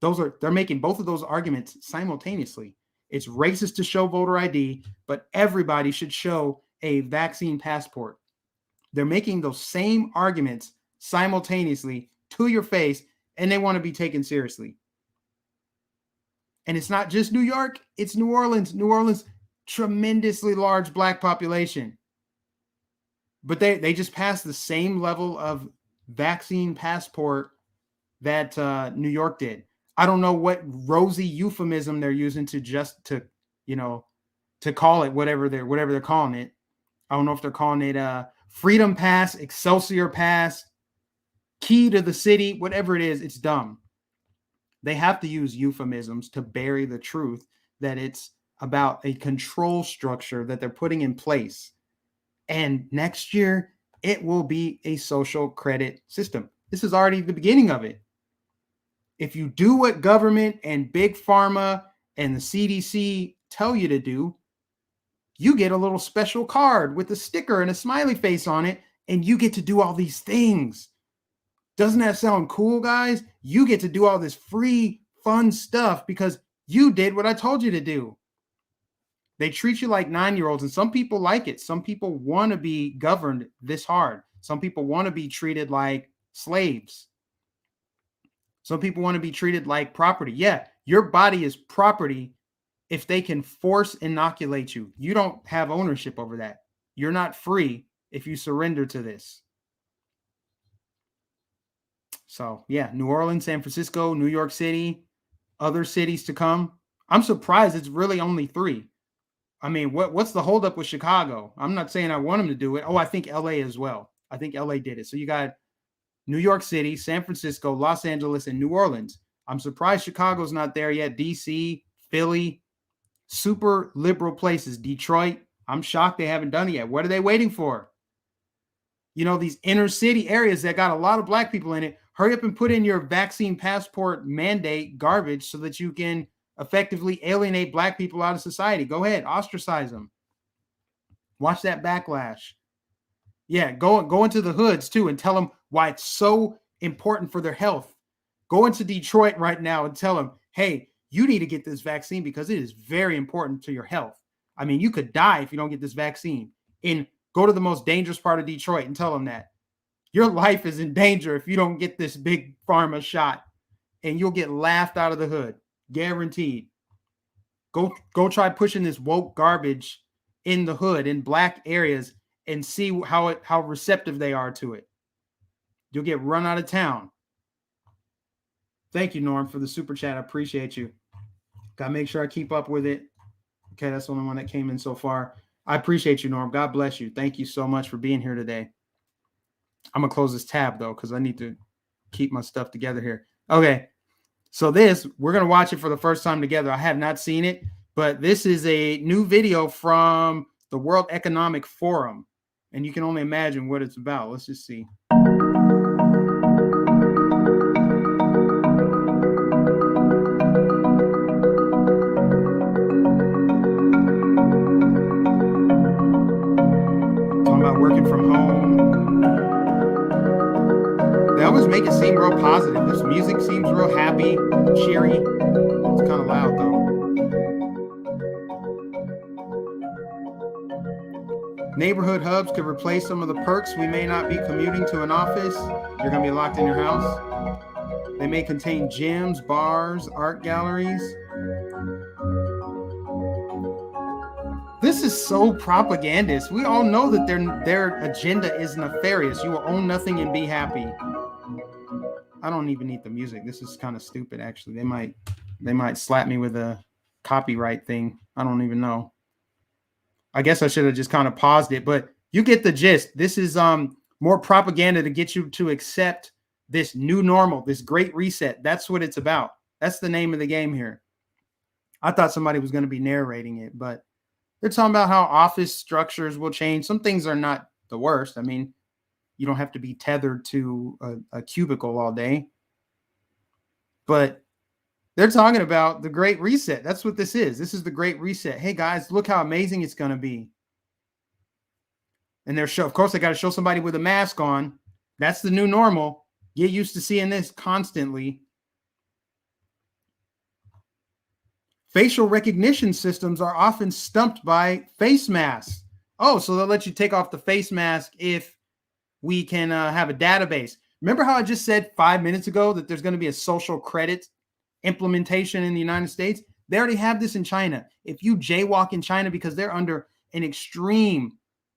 They're making both of those arguments simultaneously. It's racist to show voter ID, but everybody should show a vaccine passport. They're making those same arguments simultaneously to your face, and they want to be taken seriously. And it's not just New York, it's New Orleans. New Orleans, tremendously large Black population. But they just passed the same level of vaccine passport that New York did. I don't know what rosy euphemism they're using to call it whatever they're calling it. I don't know if they're calling it Freedom Pass, Excelsior Pass, Key to the City, whatever it is. It's dumb. They have to use euphemisms to bury the truth that it's about a control structure that they're putting in place. And next year, it will be a social credit system. This is already the beginning of it. If you do what government and big pharma and the CDC tell you to do, you get a little special card with a sticker and a smiley face on it, and you get to do all these things. Doesn't that sound cool, guys? You get to do all this free, fun stuff because you did what I told you to do. They treat you like 9-year-olds, and some people like it. Some people want to be governed this hard. Some people want to be treated like slaves. Some people want to be treated like property. Yeah, your body is property if they can force inoculate you. You don't have ownership over that. You're not free if you surrender to this. So, yeah, New Orleans, San Francisco, New York City, other cities to come. I'm surprised it's really only 3. I mean, what's the holdup with Chicago? I'm not saying I want them to do it. Oh, I think LA as well. I think LA did it. So you got New York City, San Francisco, Los Angeles, and New Orleans. I'm surprised Chicago's not there yet. DC, Philly, super liberal places. Detroit, I'm shocked they haven't done it yet. What are they waiting for? You know, these inner city areas that got a lot of Black people in it, hurry up and put in your vaccine passport mandate garbage so that you can effectively alienate Black people out of society. Go ahead, ostracize them. Watch that backlash. Yeah, go into the hoods too and tell them why it's so important for their health. Go into Detroit right now and tell them, hey, you need to get this vaccine because it is very important to your health. I mean, you could die if you don't get this vaccine. And go to the most dangerous part of Detroit and tell them that your life is in danger if you don't get this big pharma shot, and you'll get laughed out of the hood. Guaranteed. Go try pushing this woke garbage in the hood, in Black areas, and see how receptive they are to it. You'll get run out of town. Thank you, Norm, for the super chat. I appreciate you. Got to make sure I keep up with it. Okay, that's the only one that came in so far. I appreciate you, Norm. God bless you. Thank you so much for being here today. I'm going to close this tab, though, because I need to keep my stuff together here. Okay, so we're going to watch it for the first time together. I have not seen it, but this is a new video from the World Economic Forum, and you can only imagine what it's about. Let's just see. Talking about working from home. They always make it seem real positive. This music seems real happy, cheery. It's kind of loud, though. Neighborhood hubs could replace some of the perks. We may not be commuting to an office. You're going to be locked in your house. They may contain gyms, bars, art galleries. This is so propagandist. We all know that their agenda is nefarious. You will own nothing and be happy. I don't even need the music. This is kind of stupid, actually. They might slap me with a copyright thing. I don't even know. I guess I should have just kind of paused it, but you get the gist. This is more propaganda to get you to accept this new normal, this great reset. That's what it's about. That's the name of the game here. I thought somebody was going to be narrating it, but they're talking about how office structures will change. Some things are not the worst. I mean, You don't have to be tethered to a cubicle all day. But they're talking about the Great Reset. That's what this is. This is the Great Reset. Hey, guys, look how amazing it's going to be. And of course, they got to show somebody with a mask on. That's the new normal. Get used to seeing this constantly. Facial recognition systems are often stumped by face masks. Oh, so they'll let you take off the face mask if we can have a database. Remember how I just said 5 minutes ago that there's going to be a social credit implementation in the United States? They already have this in China. If you jaywalk in China, because they're under an extreme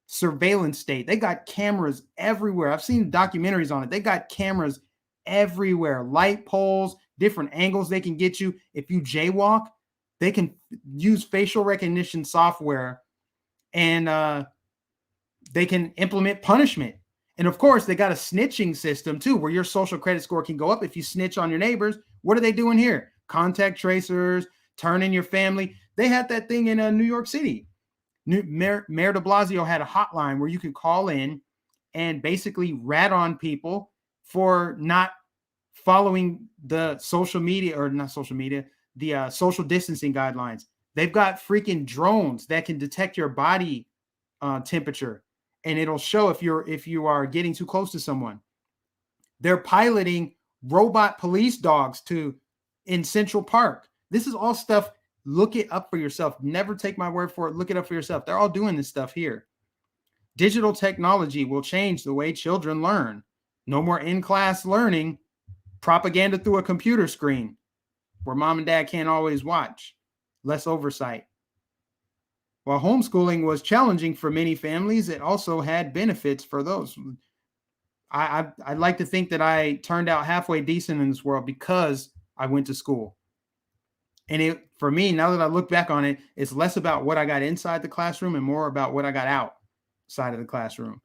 surveillance state, they got cameras everywhere. I've seen documentaries on it. They got cameras everywhere, light poles, different angles they can get you. If you jaywalk, they can use facial recognition software and they can implement punishment. And of course, they got a snitching system too, where your social credit score can go up if you snitch on your neighbors. What are they doing here? Contact tracers, turn in your family. They had that thing in New York City. Mayor de Blasio had a hotline where you could call in and basically rat on people for not following the social media, or not social media, the social distancing guidelines. They've got freaking drones that can detect your body temperature, and it'll show if you are getting too close to someone. They're piloting robot police dogs in Central Park. This is all stuff. Look it up for yourself. Never take my word for it. Look it up for yourself. They're all doing this stuff here. Digital technology will change the way children learn. No more in-class learning, propaganda through a computer screen where mom and dad can't always watch. Less oversight. While homeschooling was challenging for many families, it also had benefits for those. I'd like to think that I turned out halfway decent in this world because I went to school. And for me, now that I look back on it, it's less about what I got inside the classroom and more about what I got outside of the classroom.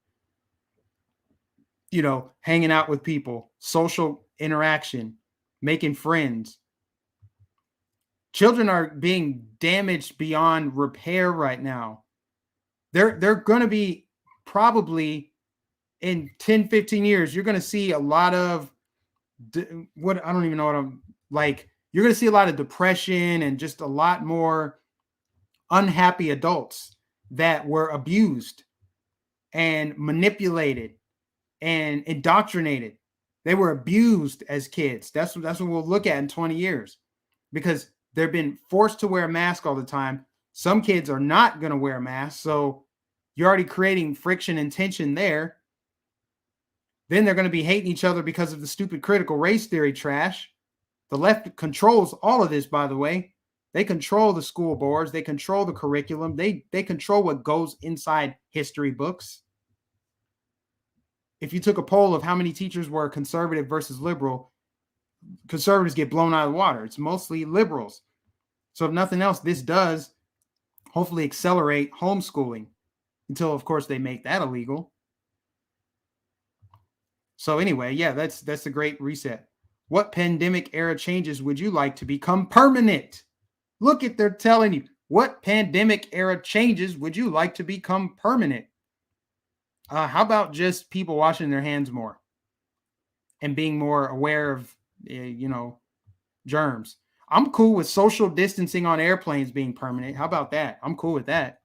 You know, hanging out with people, social interaction, making friends. Children are being damaged beyond repair right now. They're going to be probably in 10, 15 years, you're going to see a lot of you're going to see a lot of depression and just a lot more unhappy adults that were abused and manipulated and indoctrinated. They were abused as kids. That's what we'll look at in 20 years because they've been forced to wear a mask all the time. Some kids are not going to wear a mask. So you're already creating friction and tension there. Then they're going to be hating each other because of the stupid critical race theory trash. The left controls all of this, by the way. They control the school boards. They control the curriculum. They control what goes inside history books. If you took a poll of how many teachers were conservative versus liberal, conservatives get blown out of the water. It's mostly liberals. So if nothing else, this does hopefully accelerate homeschooling until, of course, they make that illegal. So anyway, yeah, that's the Great Reset. What pandemic era changes would you like to become permanent? Look at, they're telling you, what pandemic era changes would you like to become permanent? How about just people washing their hands more and being more aware of, germs? I'm cool with social distancing on airplanes being permanent. How about that? I'm cool with that.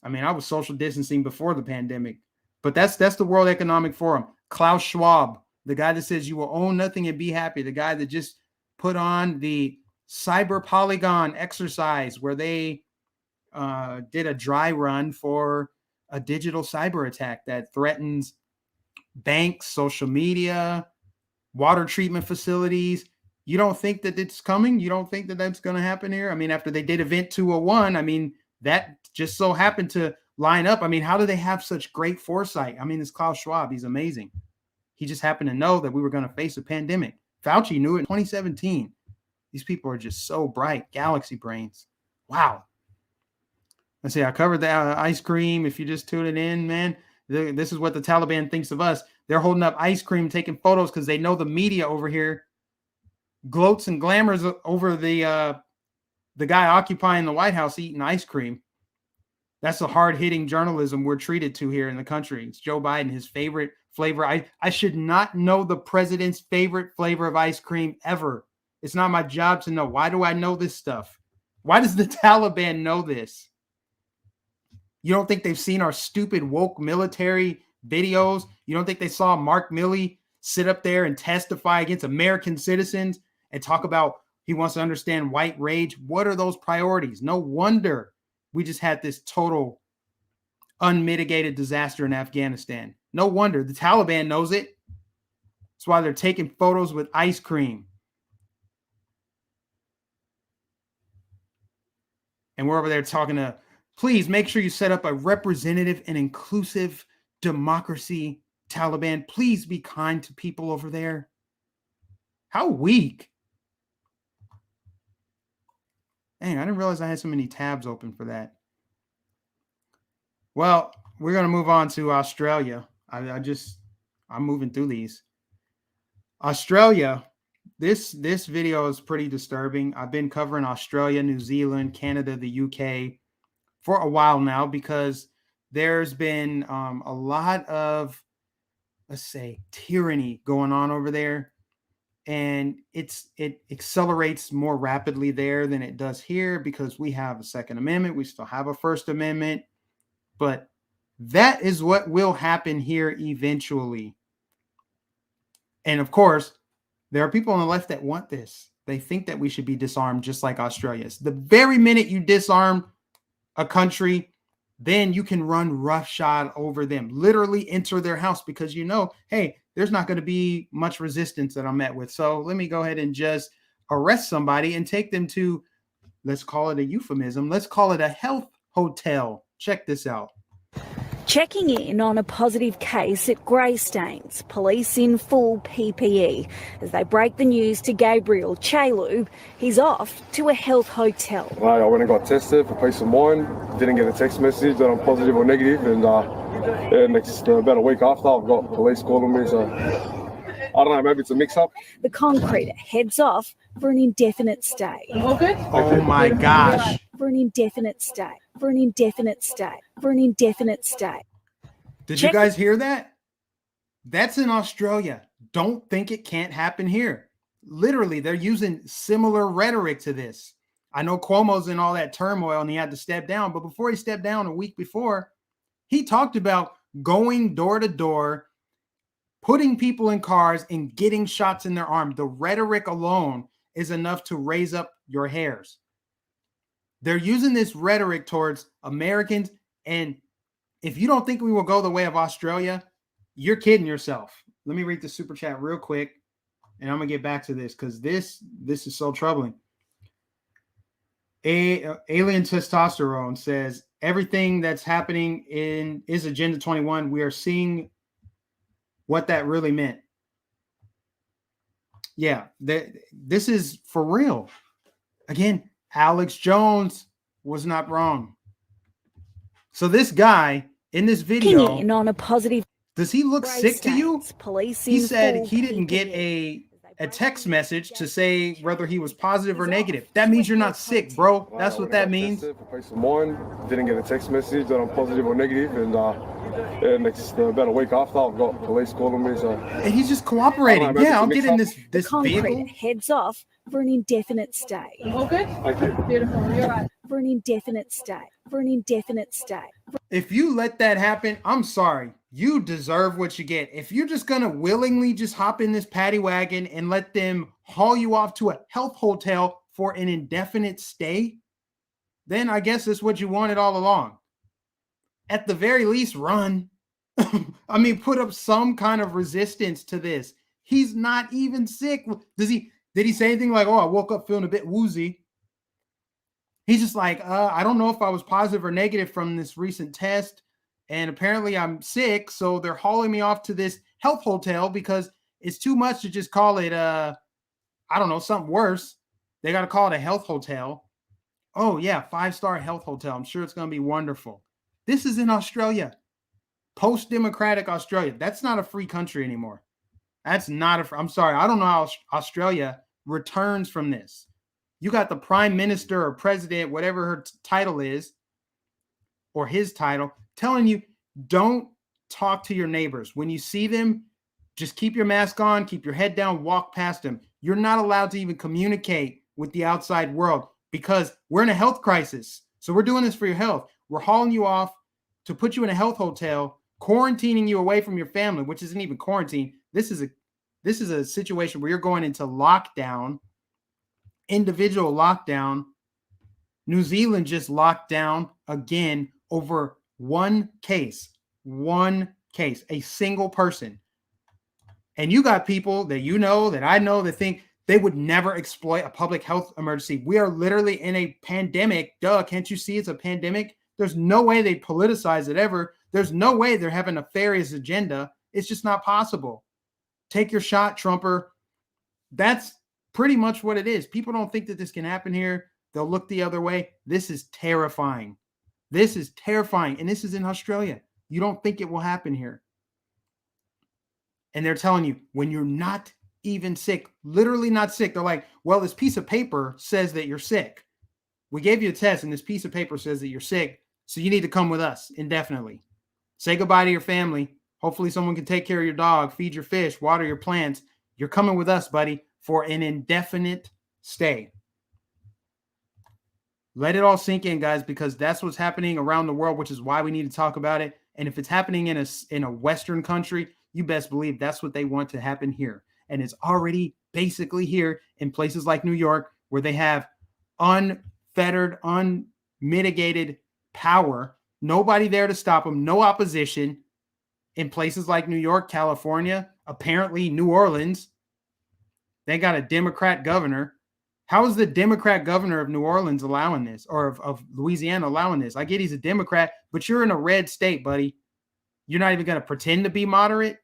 I mean, I was social distancing before the pandemic, but that's the World Economic Forum. Klaus Schwab, the guy that says you will own nothing and be happy, the guy that just put on the cyber polygon exercise where they did a dry run for a digital cyber attack that threatens banks, social media, water treatment facilities. You don't think that it's coming? You don't think that that's going to happen here? I mean, after they did Event 201, I mean, that just so happened to line up. I mean, how do they have such great foresight? I mean, it's Klaus Schwab. He's amazing. He just happened to know that we were going to face a pandemic. Fauci knew it in 2017. These people are just so bright. Galaxy brains. Wow. Let's see. I covered the ice cream. If you just tuned it in, man, this is what the Taliban thinks of us. They're holding up ice cream, taking photos because they know the media over here gloats and glamours over the guy occupying the White House eating ice cream. That's the hard-hitting journalism we're treated to here in the country. It's Joe Biden, his favorite flavor. I should not know the president's favorite flavor of ice cream ever. It's not my job to know. Why do I know this stuff? Why does the Taliban know this? You don't think they've seen our stupid woke military videos? You don't think they saw Mark Milley sit up there and testify against American citizens and talk about he wants to understand white rage? What are those priorities? No wonder we just had this total unmitigated disaster in Afghanistan. No wonder the Taliban knows it. That's why they're taking photos with ice cream. And we're over there talking to, please make sure you set up a representative and inclusive democracy, Taliban. Please be kind to people over there. How weak. Dang, I didn't realize I had so many tabs open for that. Well, we're going to move on to Australia. I'm moving through these. Australia, this video is pretty disturbing. I've been covering Australia, New Zealand, Canada, the UK for a while now because there's been a lot of, let's say, tyranny going on over there. And it accelerates more rapidly there than it does here because we have a Second Amendment. We still have a First Amendment. But that is what will happen here eventually. And of course, there are people on the left that want this. They think that we should be disarmed just like Australia is. The very minute you disarm a country, then you can run roughshod over them, literally enter their house because you know, hey, there's not going to be much resistance that I'm met with. So let me go ahead and just arrest somebody and take them to, let's call it a euphemism, let's call it a health hotel. Check this out. Checking in on a positive case at Greystanes, police in full PPE as they break the news to Gabriel Chalu. He's off to a health hotel. I went and got tested for peace of mind. Didn't get a text message that I'm positive or negative, and about a week after, I've got police calling me. So I don't know, maybe it's a mix-up. The concreter heads off for an indefinite stay. All good? Oh my gosh. For an indefinite stay. For an indefinite stay. For an indefinite stay. Did you guys hear that? That's in Australia. Don't think it can't happen here. Literally, they're using similar rhetoric to this. I know Cuomo's in all that turmoil and he had to step down, but before he stepped down a week before, he talked about going door to door, putting people in cars and getting shots in their arm. The rhetoric alone is enough to raise up your hairs. They're using this rhetoric towards Americans. And if you don't think we will go the way of Australia, you're kidding yourself. Let me read the super chat real quick. And I'm going to get back to this because this is so troubling. Alien Testosterone says, everything that's happening is Agenda 21. We are seeing what that really meant. Yeah, this is for real. Again, Alex Jones was not wrong. So this guy in this video, In on a positive. does he look sick to you? Police He in said full he didn't get PPE. a text message to say whether he was positive or negative. That means you're not sick, bro. That's what that means. For peace of mind. Didn't get a text message that I'm positive or negative, and about a week after, I've got police calling me. So And he's just cooperating. maybe Yeah, I'll it's a get in mix-up. this Concreter vehicle. heads off for an indefinite stay. All good? okay. Beautiful. You're right. For an indefinite stay. For an indefinite stay. If you let that happen, I'm sorry. You deserve what you get. If you're just going to willingly just hop in this paddy wagon and let them haul you off to a health hotel for an indefinite stay, then I guess that's what you wanted all along. At the very least, run. I mean, put up some kind of resistance to this. He's not even sick. Did he say anything like, oh, I woke up feeling a bit woozy? He's just like, I don't know if I was positive or negative from this recent test. And apparently I'm sick. So they're hauling me off to this health hotel because it's too much to just call it, I don't know, something worse. They got to call it a health hotel. Oh, yeah, 5-star health hotel. I'm sure it's going to be wonderful. This is in Australia, post-democratic Australia. That's not a free country anymore. That's not I'm sorry. I don't know how Australia returns from this. You got the prime minister or president, whatever her title is, or his title, telling you, don't talk to your neighbors. When you see them, just keep your mask on, keep your head down, walk past them. You're not allowed to even communicate with the outside world because we're in a health crisis. So we're doing this for your health. We're hauling you off to put you in a health hotel, quarantining you away from your family, which isn't even quarantine. This is a situation where you're going into lockdown, individual lockdown. New Zealand just locked down again over one case, a single person. And you got people that you know, that I know, that think they would never exploit a public health emergency. We are literally in a pandemic. Duh, can't you see it's a pandemic? There's no way they politicize it ever. There's no way they're having a nefarious agenda. It's just not possible. Take your shot, Trumper. That's pretty much what it is. People don't think that this can happen here. They'll look the other way. This is terrifying. This is terrifying. And this is in Australia. You don't think it will happen here. And they're telling you, when you're not even sick, literally not sick, they're like, well, this piece of paper says that you're sick. We gave you a test and this piece of paper says that you're sick. So you need to come with us indefinitely. Say goodbye to your family. Hopefully someone can take care of your dog, feed your fish, water your plants. You're coming with us, buddy, for an indefinite stay. Let it all sink in, guys, because that's what's happening around the world, which is why we need to talk about it. And if it's happening in a Western country, you best believe that's what they want to happen here. And it's already basically here in places like New York, where they have unfettered, unmitigated power. Nobody there to stop them. No opposition. In places like New York, California, apparently New Orleans, they got a Democrat governor. How is the Democrat governor of New Orleans allowing this, or of Louisiana allowing this? I get he's a Democrat, but you're in a red state, buddy. You're not even going to pretend to be moderate?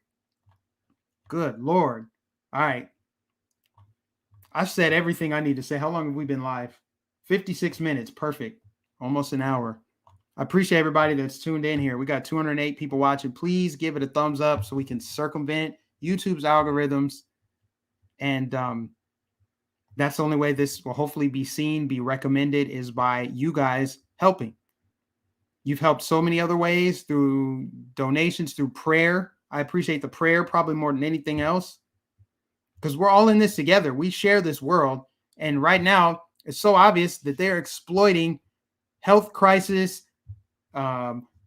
Good Lord. All right. I've said everything I need to say. How long have we been live? 56 minutes. Perfect. Almost an hour. I appreciate everybody that's tuned in here. We got 208 people watching. Please give it a thumbs up so we can circumvent YouTube's algorithms. And that's the only way this will hopefully be seen, be recommended, is by you guys helping. You've helped so many other ways, through donations, through prayer. I appreciate the prayer probably more than anything else, because we're all in this together. We share this world. And right now, it's so obvious that they're exploiting health crisis,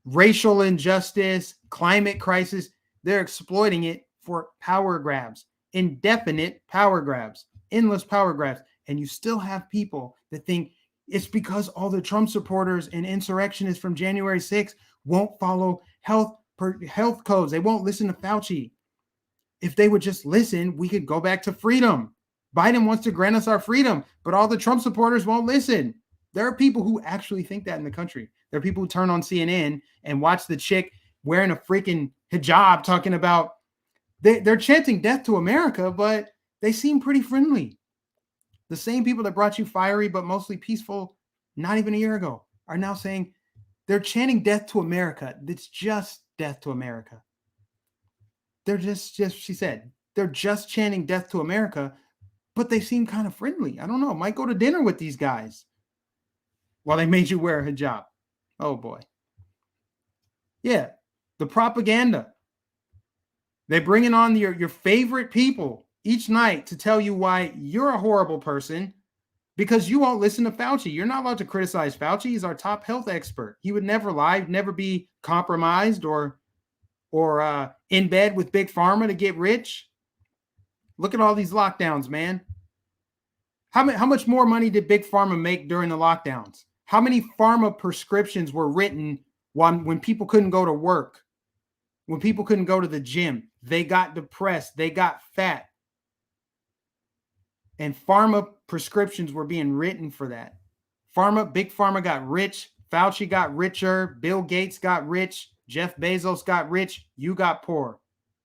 racial injustice, climate crisis. They're exploiting it for power grabs, indefinite power grabs, endless power grabs. And you still have people that think it's because all the Trump supporters and insurrectionists from January 6th won't follow health codes. They won't listen to Fauci. If they would just listen, we could go back to freedom. Biden wants to grant us our freedom, but all the Trump supporters won't listen. There are people who actually think that in the country. There are people who turn on CNN and watch the chick wearing a freaking hijab talking about, they're chanting death to America, but they seem pretty friendly. The same people that brought you fiery but mostly peaceful not even a year ago are now saying they're chanting death to America. It's just death to America. They're just she said, they're just chanting death to America, but they seem kind of friendly. I don't know. Might go to dinner with these guys while they made you wear a hijab. Oh boy. Yeah. The propaganda. They're bringing on your favorite people each night to tell you why you're a horrible person because you won't listen to Fauci. You're not allowed to criticize Fauci. He's our top health expert. He would never lie, never be compromised or in bed with Big Pharma to get rich. Look at all these lockdowns, man. How much more money did Big Pharma make during the lockdowns? How many pharma prescriptions were written when people couldn't go to work, when people couldn't go to the gym? They got depressed. They got fat. And pharma prescriptions were being written for that. Big Pharma got rich. Fauci got richer. Bill Gates got rich. Jeff Bezos got rich. You got poor.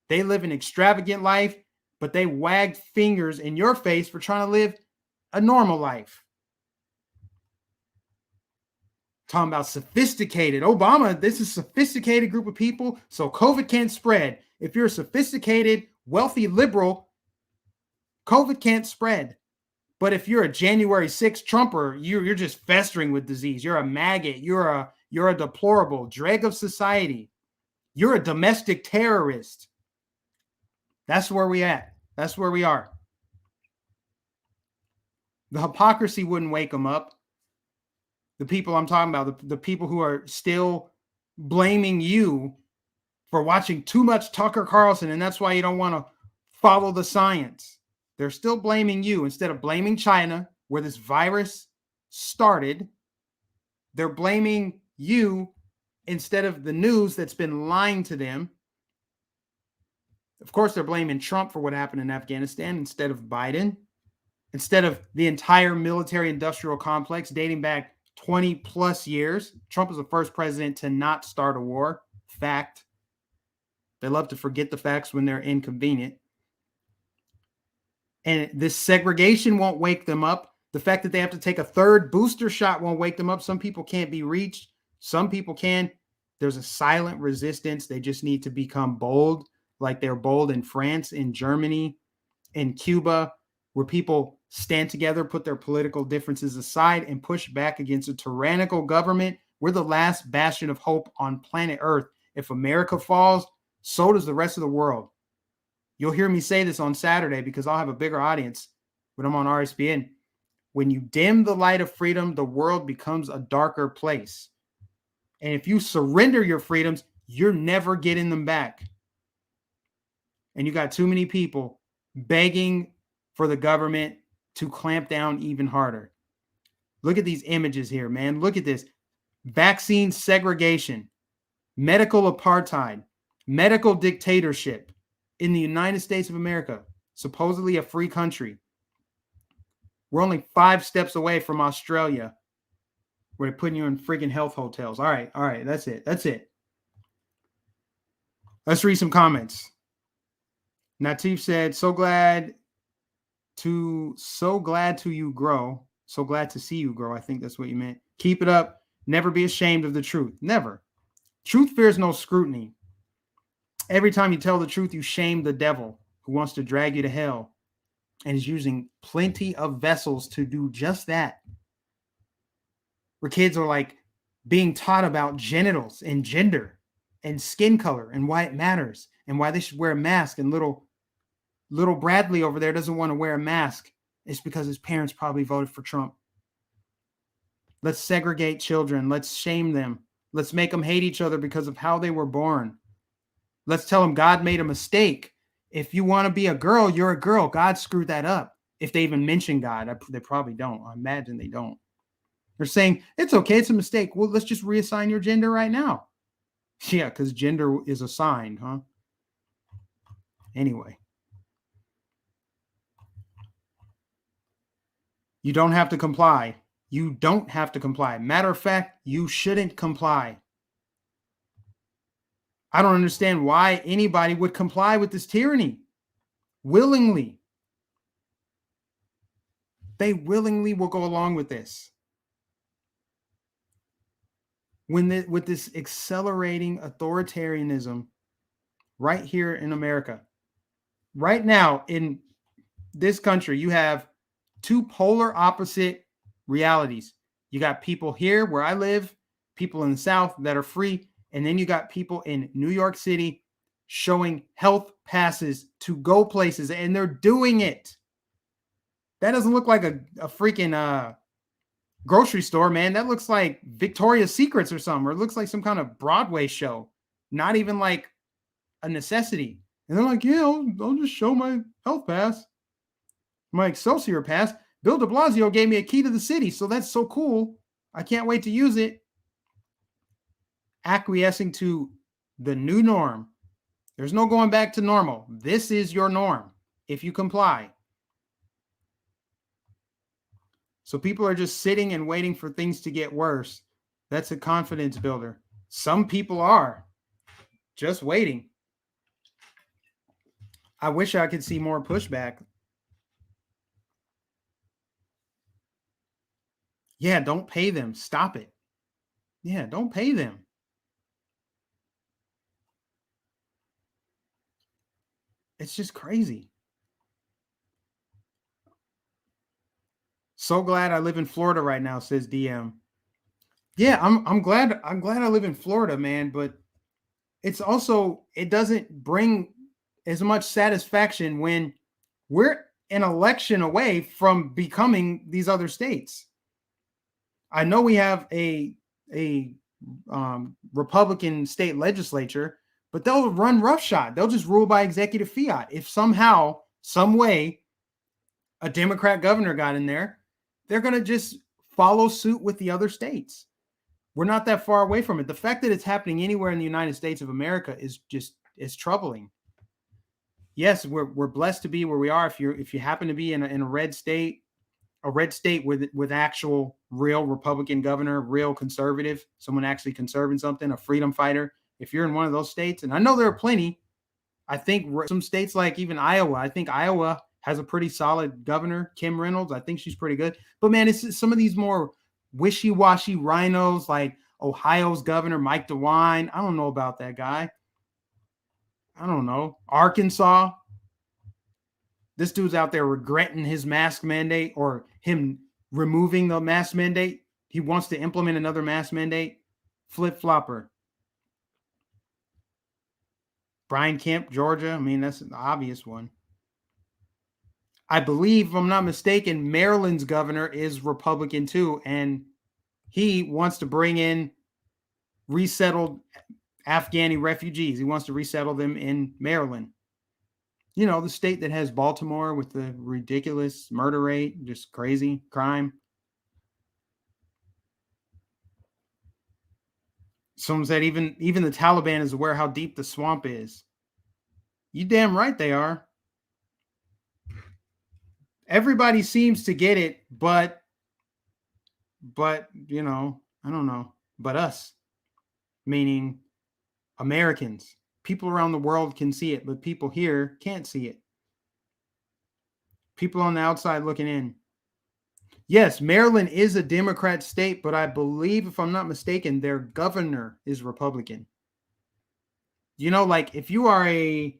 They live an extravagant life, but they wagged fingers in your face for trying to live a normal life. Talking about sophisticated. Obama, this is a sophisticated group of people, so COVID can't spread. If you're a sophisticated, wealthy liberal, COVID can't spread. But if you're a January 6th Trumper, you're just festering with disease. You're a maggot. You're You're a deplorable dreg of society. You're a domestic terrorist. That's where we at. That's where we are. The hypocrisy wouldn't wake them up. The people I'm talking about, the people who are still blaming you for watching too much Tucker Carlson, and that's why you don't want to follow the science. They're still blaming you instead of blaming China, where this virus started. They're blaming you instead of the news that's been lying to them. Of course, they're blaming Trump for what happened in Afghanistan instead of Biden, instead of the entire military-industrial complex dating back 20 plus years. Trump was the first president to not start a war. Fact. They love to forget the facts when they're inconvenient. And this segregation won't wake them up. The fact that they have to take a third booster shot won't wake them up. Some people can't be reached. Some people can. There's a silent resistance. They just need to become bold, like they're bold in France, in Germany, in Cuba, where people stand together, put their political differences aside, and push back against a tyrannical government. We're the last bastion of hope on planet Earth. If America falls, so does the rest of the world. You'll hear me say this on Saturday because I'll have a bigger audience when I'm on RSBN. When you dim the light of freedom, the world becomes a darker place. And if you surrender your freedoms, you're never getting them back. And you got too many people begging for the government to clamp down even harder. Look at these images here, man. Look at this. Vaccine segregation, medical apartheid, medical dictatorship in the United States of America, supposedly a free country. We're only 5 steps away from Australia, where they're putting you in freaking health hotels. All right. That's it. Let's read some comments. Natif said, so glad to you grow. So glad to see you grow. I think that's what you meant. Keep it up. Never be ashamed of the truth. Never. Truth fears no scrutiny. Every time you tell the truth, you shame the devil who wants to drag you to hell and is using plenty of vessels to do just that. Where kids are like being taught about genitals and gender and skin color and why it matters and why they should wear a mask. And little Bradley over there doesn't want to wear a mask. It's because his parents probably voted for Trump. Let's segregate children. Let's shame them. Let's make them hate each other because of how they were born. Let's tell them God made a mistake. If you want to be a girl, you're a girl. God screwed that up. If they even mention God, they probably don't. I imagine they don't. They're saying, it's okay. It's a mistake. Well, let's just reassign your gender right now. Yeah, because gender is assigned, huh? Anyway. You don't have to comply. You don't have to comply. Matter of fact, you shouldn't comply. I don't understand why anybody would comply with this tyranny willingly. They willingly will go along with this. With this accelerating authoritarianism right here in America. Right now in this country, you have 2 polar opposite realities. You got people here where I live, people in the South that are free, and then you got people in New York City showing health passes to go places, and they're doing it. That doesn't look like a freaking grocery store, man. That looks like Victoria's Secrets or something, or it looks like some kind of Broadway show. Not even like a necessity. And they're like, yeah, I'll just show my health pass. My Excelsior pass. Bill de Blasio gave me a key to the city, so that's so cool. I can't wait to use it. Acquiescing to the new norm. There's no going back to normal. This is your norm if you comply. So people are just sitting and waiting for things to get worse. That's a confidence builder. Some people are just waiting. I wish I could see more pushback. Yeah, don't pay them. Stop it. Yeah, don't pay them. It's just crazy. So glad I live in Florida right now, says DM. Yeah, I'm glad I live in Florida, man, but it's also, it doesn't bring as much satisfaction when we're an election away from becoming these other states. I know we have a Republican state legislature, but they'll run roughshod. They'll just rule by executive fiat. If somehow, some way, a Democrat governor got in there, they're going to just follow suit with the other states. We're not that far away from it. The fact that it's happening anywhere in the United States of America is troubling. Yes, we're blessed to be where we are. If you happen to be in a red state, with actual real Republican governor, real conservative, someone actually conserving something, a freedom fighter. If you're in one of those states, and I know there are plenty, I think some states like even Iowa. I think Iowa has a pretty solid governor, Kim Reynolds. I think she's pretty good. But man, it's some of these more wishy-washy rhinos like Ohio's governor, Mike DeWine. I don't know about that guy. I don't know. Arkansas. This dude's out there regretting his mask mandate or him removing the mask mandate. He wants to implement another mask mandate. Flip-flopper. Brian Kemp, Georgia. I mean, that's an obvious one. I believe, if I'm not mistaken, Maryland's governor is Republican too, and he wants to bring in resettled Afghani refugees. He wants to resettle them in Maryland. You know, the state that has Baltimore with the ridiculous murder rate, just crazy crime. Someone said even the Taliban is aware how deep the swamp is. You damn right they are. Everybody seems to get it, but you know, I don't know. But us, meaning Americans, people around the world can see it, but people here can't see it. People on the outside looking in. Yes, Maryland is a Democrat state, but I believe, if I'm not mistaken, their governor is Republican. You know, like if you're a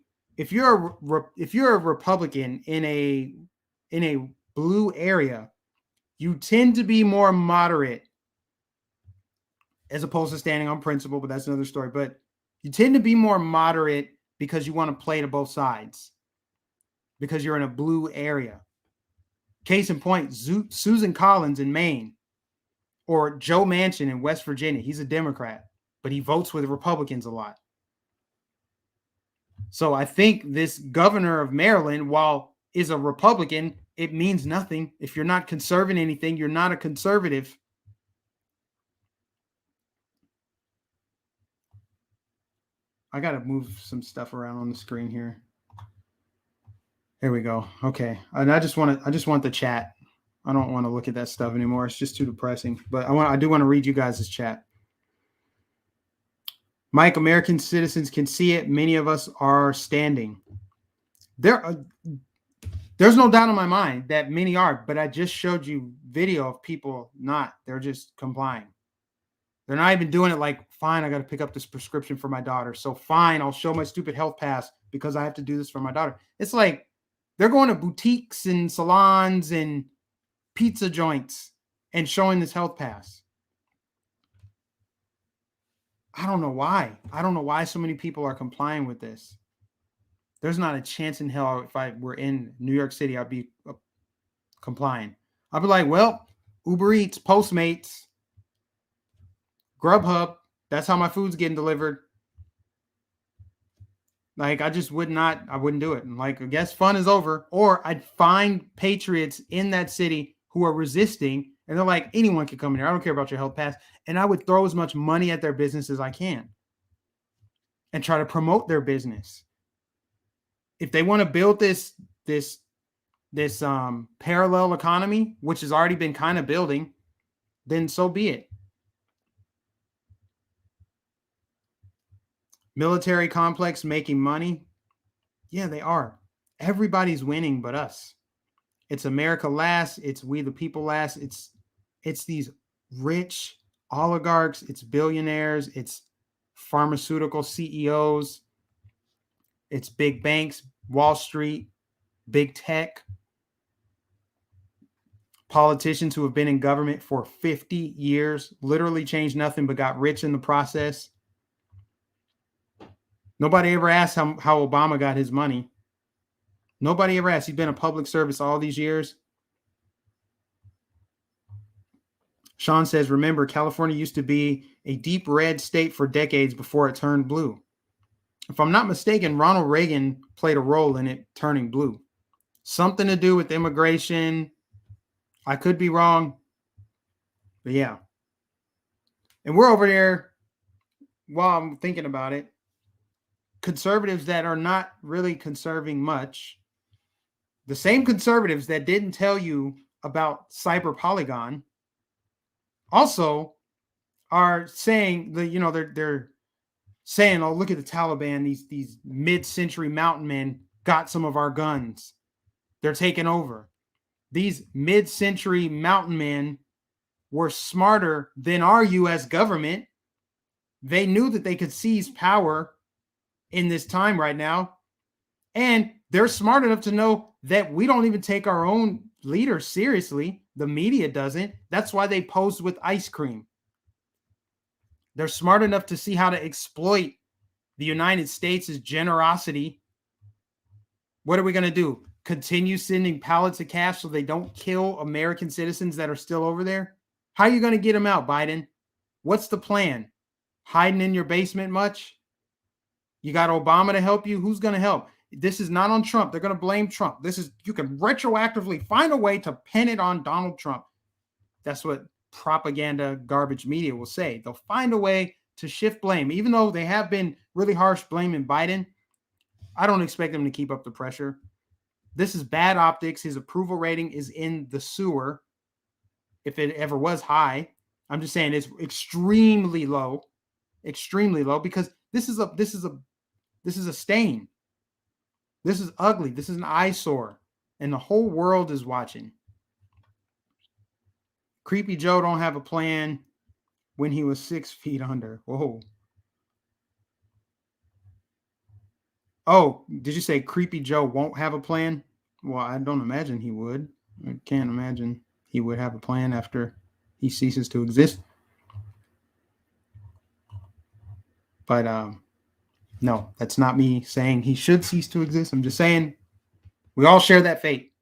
Republican in a blue area, you tend to be more moderate as opposed to standing on principle, but that's another story. But you tend to be more moderate because you want to play to both sides because you're in a blue area. Case in point, Susan Collins in Maine or Joe Manchin in West Virginia. He's a Democrat, but he votes with Republicans a lot. So I think this governor of Maryland, while is a Republican, it means nothing. If you're not conserving anything, you're not a conservative. I got to move some stuff around on the screen here. There we go. Okay. And I just want the chat. I don't want to look at that stuff anymore. It's just too depressing. But I do want to read you guys' chat. Mike, American citizens can see it. Many of us are standing. There's no doubt in my mind that many are, but I just showed you video of people not. They're just complying. They're not even doing it like, fine, I got to pick up this prescription for my daughter. So fine, I'll show my stupid health pass because I have to do this for my daughter. It's like they're going to boutiques and salons and pizza joints and showing this health pass. I don't know why. I don't know why so many people are complying with this. There's not a chance in hell if I were in New York City, I'd be complying. I'd be like, well, Uber Eats, Postmates, Grubhub, that's how my food's getting delivered. Like, I wouldn't do it. And like, I guess fun is over. Or I'd find patriots in that city who are resisting, and they're like, anyone can come in here. I don't care about your health pass. And I would throw as much money at their business as I can and try to promote their business. If they want to build this parallel economy, which has already been kind of building, then so be it. Military complex making money. Yeah, they are. Everybody's winning but us. It's America last. It's we the people last. It's these rich oligarchs. It's billionaires. It's pharmaceutical CEOs. It's big banks, Wall Street, big tech, politicians who have been in government for 50 years, literally changed nothing but got rich in the process. Nobody ever asked how Obama got his money. Nobody ever asked. He's been a public service all these years. Sean says, remember, California used to be a deep red state for decades before it turned blue. If I'm not mistaken, Ronald Reagan played a role in it turning blue. Something to do with immigration. I could be wrong. But yeah. And we're over there, while I'm thinking about it, conservatives that are not really conserving much. The same conservatives that didn't tell you about Cyber Polygon also are saying they're saying, oh, look at the Taliban, these mid-century mountain men got some of our guns. They're taking over. These mid-century mountain men were smarter than our US government. They knew that they could seize power in this time right now. And they're smart enough to know that we don't even take our own leaders seriously. The media doesn't. That's why they posed with ice cream. They're smart enough to see how to exploit the United States' generosity. What are we going to do? Continue sending pallets of cash so they don't kill American citizens that are still over there? How are you going to get them out, Biden? What's the plan? Hiding in your basement much? You got Obama to help you? Who's going to help? This is not on Trump. They're going to blame Trump. You can retroactively find a way to pin it on Donald Trump. That's what propaganda garbage media will say. They'll find a way to shift blame. Even though they have been really harsh blaming Biden, I don't expect them to keep up the pressure. This is bad optics. His approval rating is in the sewer. If it ever was high, I'm just saying it's extremely low because this is a stain. This is ugly. This is an eyesore, and the whole world is watching. Creepy Joe don't have a plan when he was 6 feet under. Whoa. Oh, did you say Creepy Joe won't have a plan? Well, I don't imagine he would. I can't imagine he would have a plan after he ceases to exist. But no, that's not me saying he should cease to exist. I'm just saying we all share that fate.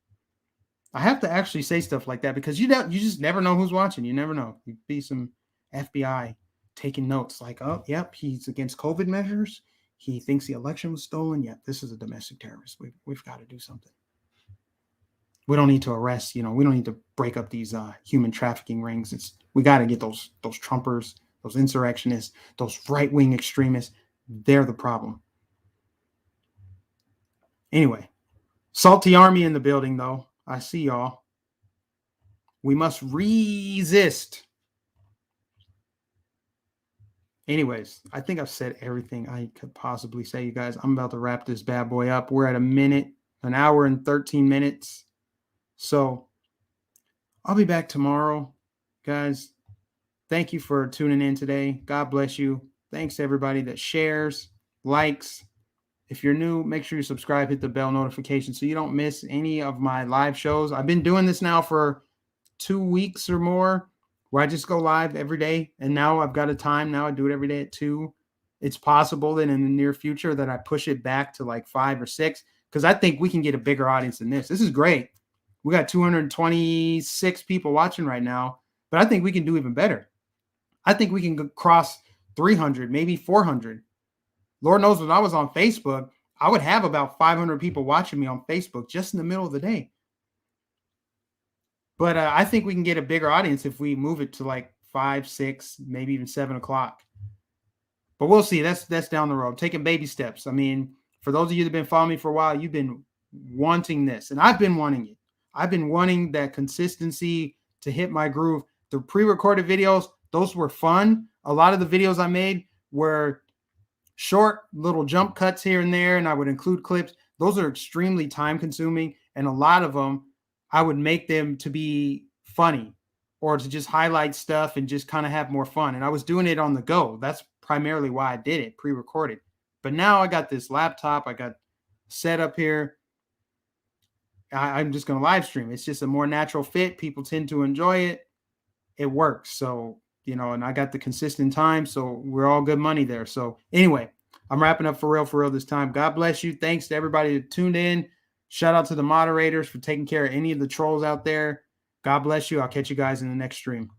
I have to actually say stuff like that because you just never know who's watching. You never know. You'd be some FBI taking notes like, oh, yep, he's against COVID measures. He thinks the election was stolen. Yep, this is a domestic terrorist. We've got to do something. We don't need to arrest, we don't need to break up these human trafficking rings. We got to get those Trumpers, those insurrectionists, those right-wing extremists. They're the problem. Anyway, Salty Army in the building, though. I see y'all. We must resist. Anyways, I think I've said everything I could possibly say, you guys. I'm about to wrap this bad boy up. We're at an hour and 13 minutes. So I'll be back tomorrow, guys. Thank you for tuning in today. God bless you. Thanks to everybody that shares, likes. If you're new, make sure you subscribe, hit the bell notification so you don't miss any of my live shows. I've been doing this now for 2 weeks or more where I just go live every day. And now I've got a time. Now I do it every day at 2. It's possible that in the near future that I push it back to like 5 or 6 because I think we can get a bigger audience than this. This is great. We got 226 people watching right now, but I think we can do even better. I think we can cross 300, maybe 400. Lord knows when I was on Facebook, I would have about 500 people watching me on Facebook just in the middle of the day. But I think we can get a bigger audience if we move it to like 5, 6, maybe even 7 o'clock. But we'll see. That's down the road. Taking baby steps. I mean, for those of you that have been following me for a while, you've been wanting this, and I've been wanting it. I've been wanting that consistency to hit my groove. The pre-recorded videos, those were fun. A lot of the videos I made were short little jump cuts here and there, and I would include clips. Those are extremely time consuming, and a lot of them I would make them to be funny or to just highlight stuff and just kind of have more fun. And I was doing it on the go. That's primarily why I did it, pre-recorded. But now I got this laptop, I got set up here, I'm just going to live stream. It's just a more natural fit. People tend to enjoy it. It works. So, you know, and I got the consistent time. So we're all good money there. So anyway, I'm wrapping up for real this time. God bless you. Thanks to everybody that tuned in. Shout out to the moderators for taking care of any of the trolls out there. God bless you. I'll catch you guys in the next stream.